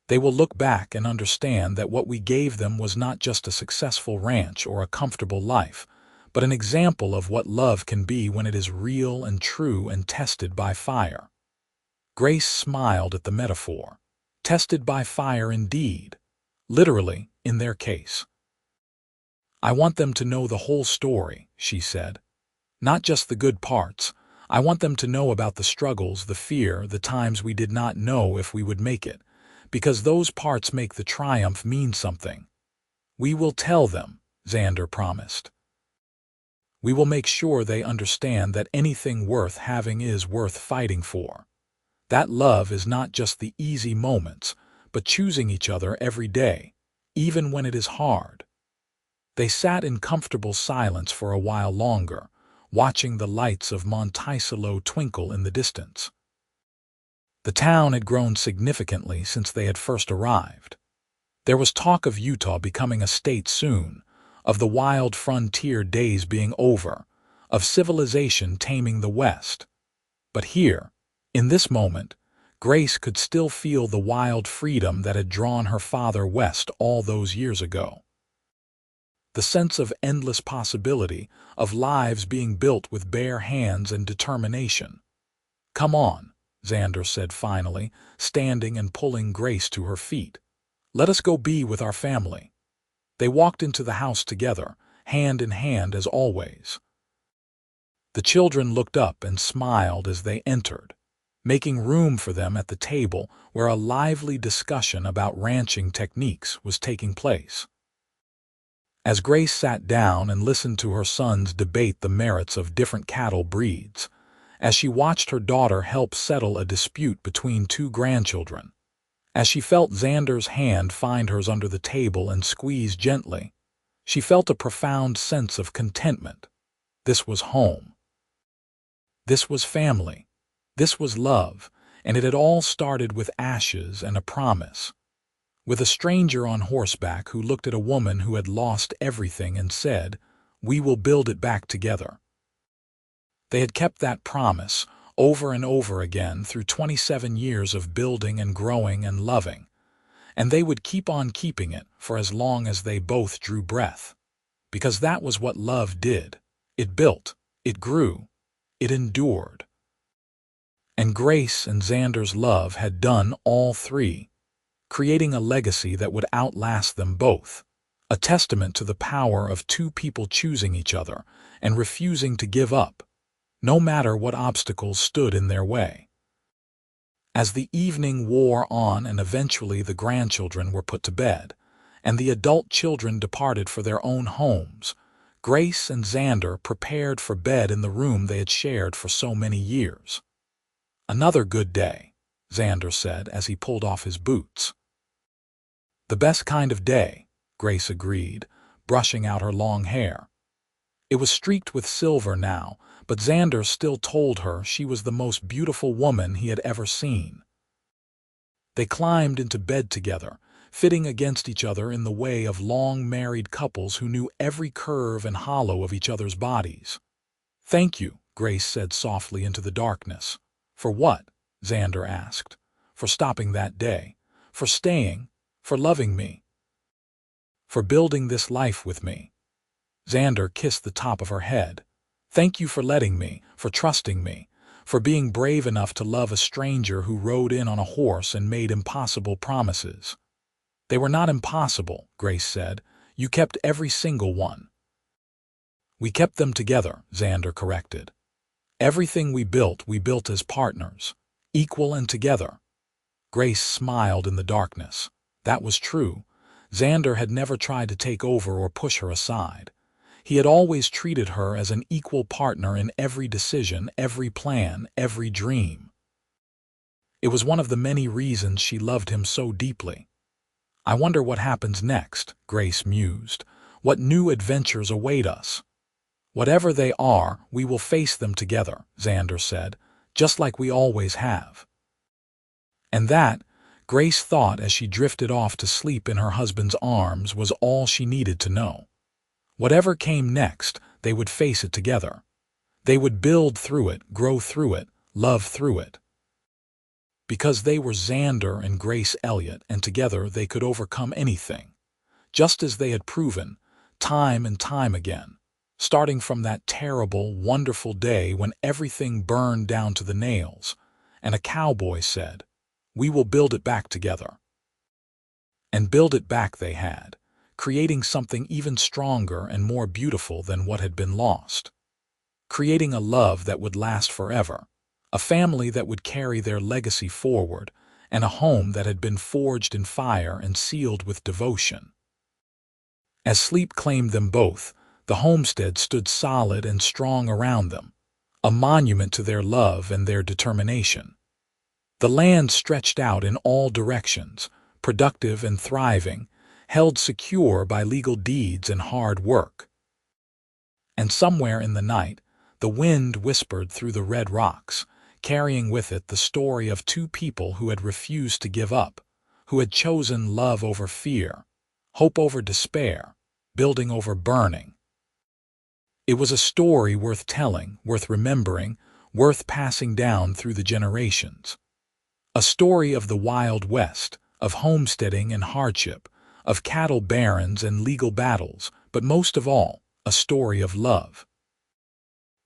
they will look back and understand that what we gave them was not just a successful ranch or a comfortable life, but an example of what love can be when it is real and true and tested by fire. Grace smiled at the metaphor. Tested by fire indeed, literally, in their case. I want them to know the whole story, she said. Not just the good parts. I want them to know about the struggles, the fear, the times we did not know if we would make it, because those parts make the triumph mean something. We will tell them, Xander promised. We will make sure they understand that anything worth having is worth fighting for. That love is not just the easy moments, but choosing each other every day, even when it is hard. They sat in comfortable silence for a while longer, watching the lights of Monticello twinkle in the distance. The town had grown significantly since they had first arrived. There was talk of Utah becoming a state soon, of the wild frontier days being over, of civilization taming the West. But here, in this moment, Grace could still feel the wild freedom that had drawn her father west all those years ago. The sense of endless possibility, of lives being built with bare hands and determination. Come on, Xander said finally, standing and pulling Grace to her feet. Let us go be with our family. They walked into the house together, hand in hand as always. The children looked up and smiled as they entered, making room for them at the table where a lively discussion about ranching techniques was taking place. As Grace sat down and listened to her sons debate the merits of different cattle breeds, as she watched her daughter help settle a dispute between two grandchildren, as she felt Xander's hand find hers under the table and squeeze gently, she felt a profound sense of contentment. This was home. This was family. This was love, and it had all started with ashes and a promise. With a stranger on horseback who looked at a woman who had lost everything and said, "We will build it back together." They had kept that promise over and over again through 27 years of building and growing and loving, and they would keep on keeping it for as long as they both drew breath, because that was what love did. It built, it grew, it endured. And Grace and Xander's love had done all three, creating a legacy that would outlast them both, a testament to the power of two people choosing each other and refusing to give up, no matter what obstacles stood in their way. As the evening wore on and eventually the grandchildren were put to bed, and the adult children departed for their own homes, Grace and Xander prepared for bed in the room they had shared for so many years. "Another good day," Xander said as he pulled off his boots. "The best kind of day," Grace agreed, brushing out her long hair. It was streaked with silver now, but Xander still told her she was the most beautiful woman he had ever seen. They climbed into bed together, fitting against each other in the way of long married couples who knew every curve and hollow of each other's bodies. "Thank you," Grace said softly into the darkness. "For what?" Xander asked. "For stopping that day. For staying. For loving me. For building this life with me." Xander kissed the top of her head. "Thank you for letting me, for trusting me, for being brave enough to love a stranger who rode in on a horse and made impossible promises." "They were not impossible," Grace said. "You kept every single one." "We kept them together," Xander corrected. Everything we built as partners, equal and together." Grace smiled in the darkness. That was true. Xander had never tried to take over or push her aside. He had always treated her as an equal partner in every decision, every plan, every dream. It was one of the many reasons she loved him so deeply. "I wonder what happens next," Grace mused. "What new adventures await us?" "Whatever they are, we will face them together," Xander said, "just like we always have." And that, Grace thought as she drifted off to sleep in her husband's arms, was all she needed to know. Whatever came next, they would face it together. They would build through it, grow through it, love through it. Because they were Xander and Grace Elliott, and together they could overcome anything. Just as they had proven, time and time again, starting from that terrible, wonderful day when everything burned down to the nails, and a cowboy said, "We will build it back together." And build it back they had, creating something even stronger and more beautiful than what had been lost. Creating a love that would last forever, a family that would carry their legacy forward, and a home that had been forged in fire and sealed with devotion. As sleep claimed them both, the homestead stood solid and strong around them, a monument to their love and their determination. The land stretched out in all directions, productive and thriving, held secure by legal deeds and hard work. And somewhere in the night, the wind whispered through the red rocks, carrying with it the story of two people who had refused to give up, who had chosen love over fear, hope over despair, building over burning. It was a story worth telling, worth remembering, worth passing down through the generations. A story of the Wild West, of homesteading and hardship, of cattle barons and legal battles, but most of all, a story of love.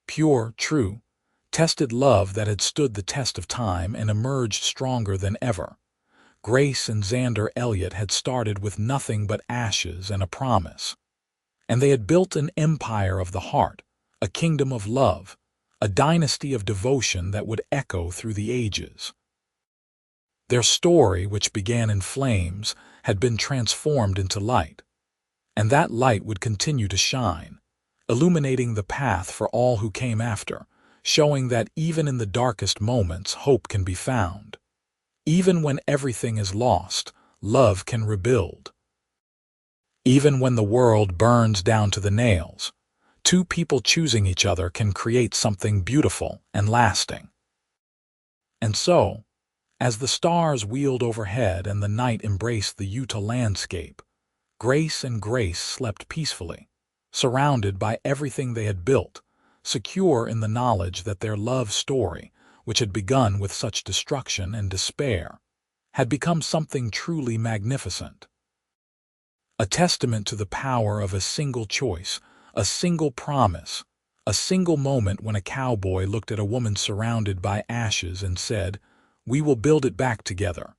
Pure, true, tested love that had stood the test of time and emerged stronger than ever. Grace and Xander Elliott had started with nothing but ashes and a promise. And they had built an empire of the heart, a kingdom of love, a dynasty of devotion that would echo through the ages. Their story, which began in flames, had been transformed into light. And that light would continue to shine, illuminating the path for all who came after, showing that even in the darkest moments hope can be found. Even when everything is lost, love can rebuild. Even when the world burns down to the nails, two people choosing each other can create something beautiful and lasting. And so, as the stars wheeled overhead and the night embraced the Utah landscape, Grace and Grace slept peacefully, surrounded by everything they had built, secure in the knowledge that their love story, which had begun with such destruction and despair, had become something truly magnificent. A testament to the power of a single choice, a single promise, a single moment when a cowboy looked at a woman surrounded by ashes and said, "We will build it back together."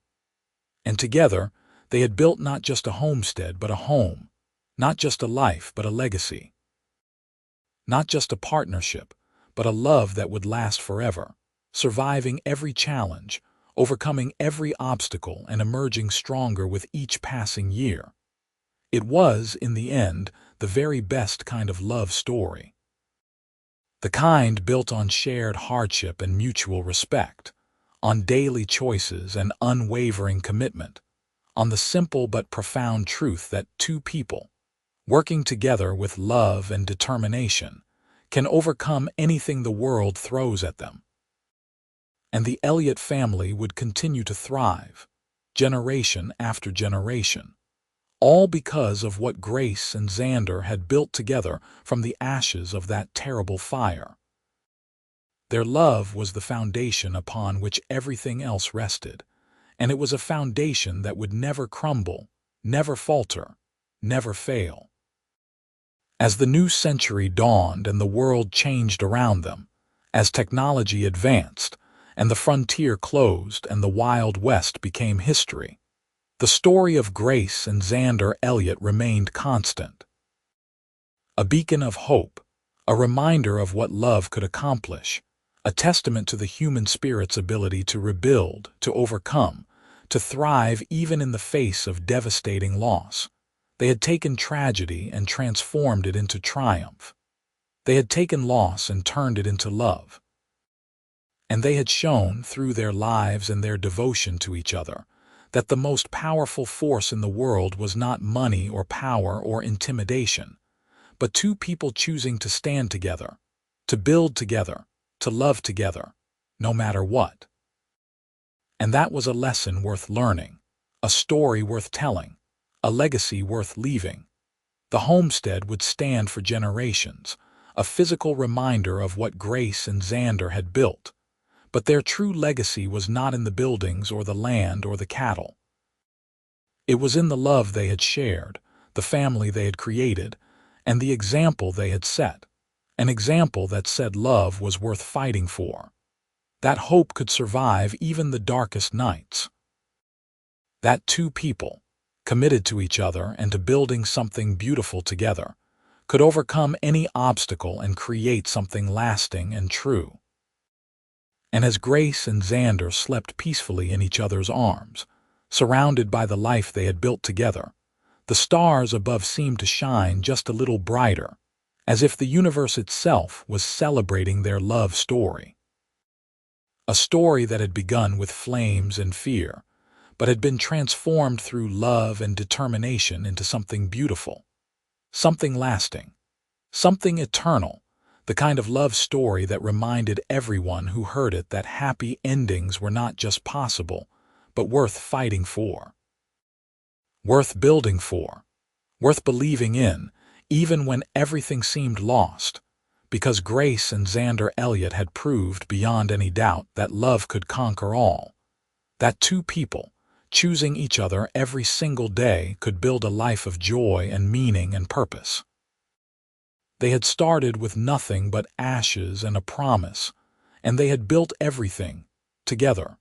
And together, they had built not just a homestead but a home, not just a life but a legacy. Not just a partnership, but a love that would last forever, surviving every challenge, overcoming every obstacle and emerging stronger with each passing year. It was, in the end, the very best kind of love story. The kind built on shared hardship and mutual respect, on daily choices and unwavering commitment, on the simple but profound truth that two people, working together with love and determination, can overcome anything the world throws at them. And the Elliott family would continue to thrive, generation after generation, all because of what Grace and Xander had built together from the ashes of that terrible fire. Their love was the foundation upon which everything else rested, and it was a foundation that would never crumble, never falter, never fail. As the new century dawned and the world changed around them, as technology advanced, and the frontier closed and the Wild West became history, the story of Grace and Xander Elliott remained constant. A beacon of hope, a reminder of what love could accomplish, a testament to the human spirit's ability to rebuild, to overcome, to thrive even in the face of devastating loss. They had taken tragedy and transformed it into triumph. They had taken loss and turned it into love. And they had shown, through their lives and their devotion to each other, that the most powerful force in the world was not money or power or intimidation, but two people choosing to stand together, to build together, to love together, no matter what. And that was a lesson worth learning, a story worth telling, a legacy worth leaving. The homestead would stand for generations, a physical reminder of what Grace and Xander had built. But their true legacy was not in the buildings or the land or the cattle. It was in the love they had shared, the family they had created, and the example they had set. An example that said love was worth fighting for. That hope could survive even the darkest nights. That two people, committed to each other and to building something beautiful together, could overcome any obstacle and create something lasting and true. And as Grace and Xander slept peacefully in each other's arms, surrounded by the life they had built together, the stars above seemed to shine just a little brighter, as if the universe itself was celebrating their love story. A story that had begun with flames and fear, but had been transformed through love and determination into something beautiful, something lasting, something eternal. The kind of love story that reminded everyone who heard it that happy endings were not just possible, but worth fighting for, worth building for, worth believing in, even when everything seemed lost, because Grace and Xander Elliott had proved beyond any doubt that love could conquer all, that two people, choosing each other every single day, could build a life of joy and meaning and purpose. They had started with nothing but ashes and a promise, and they had built everything, together,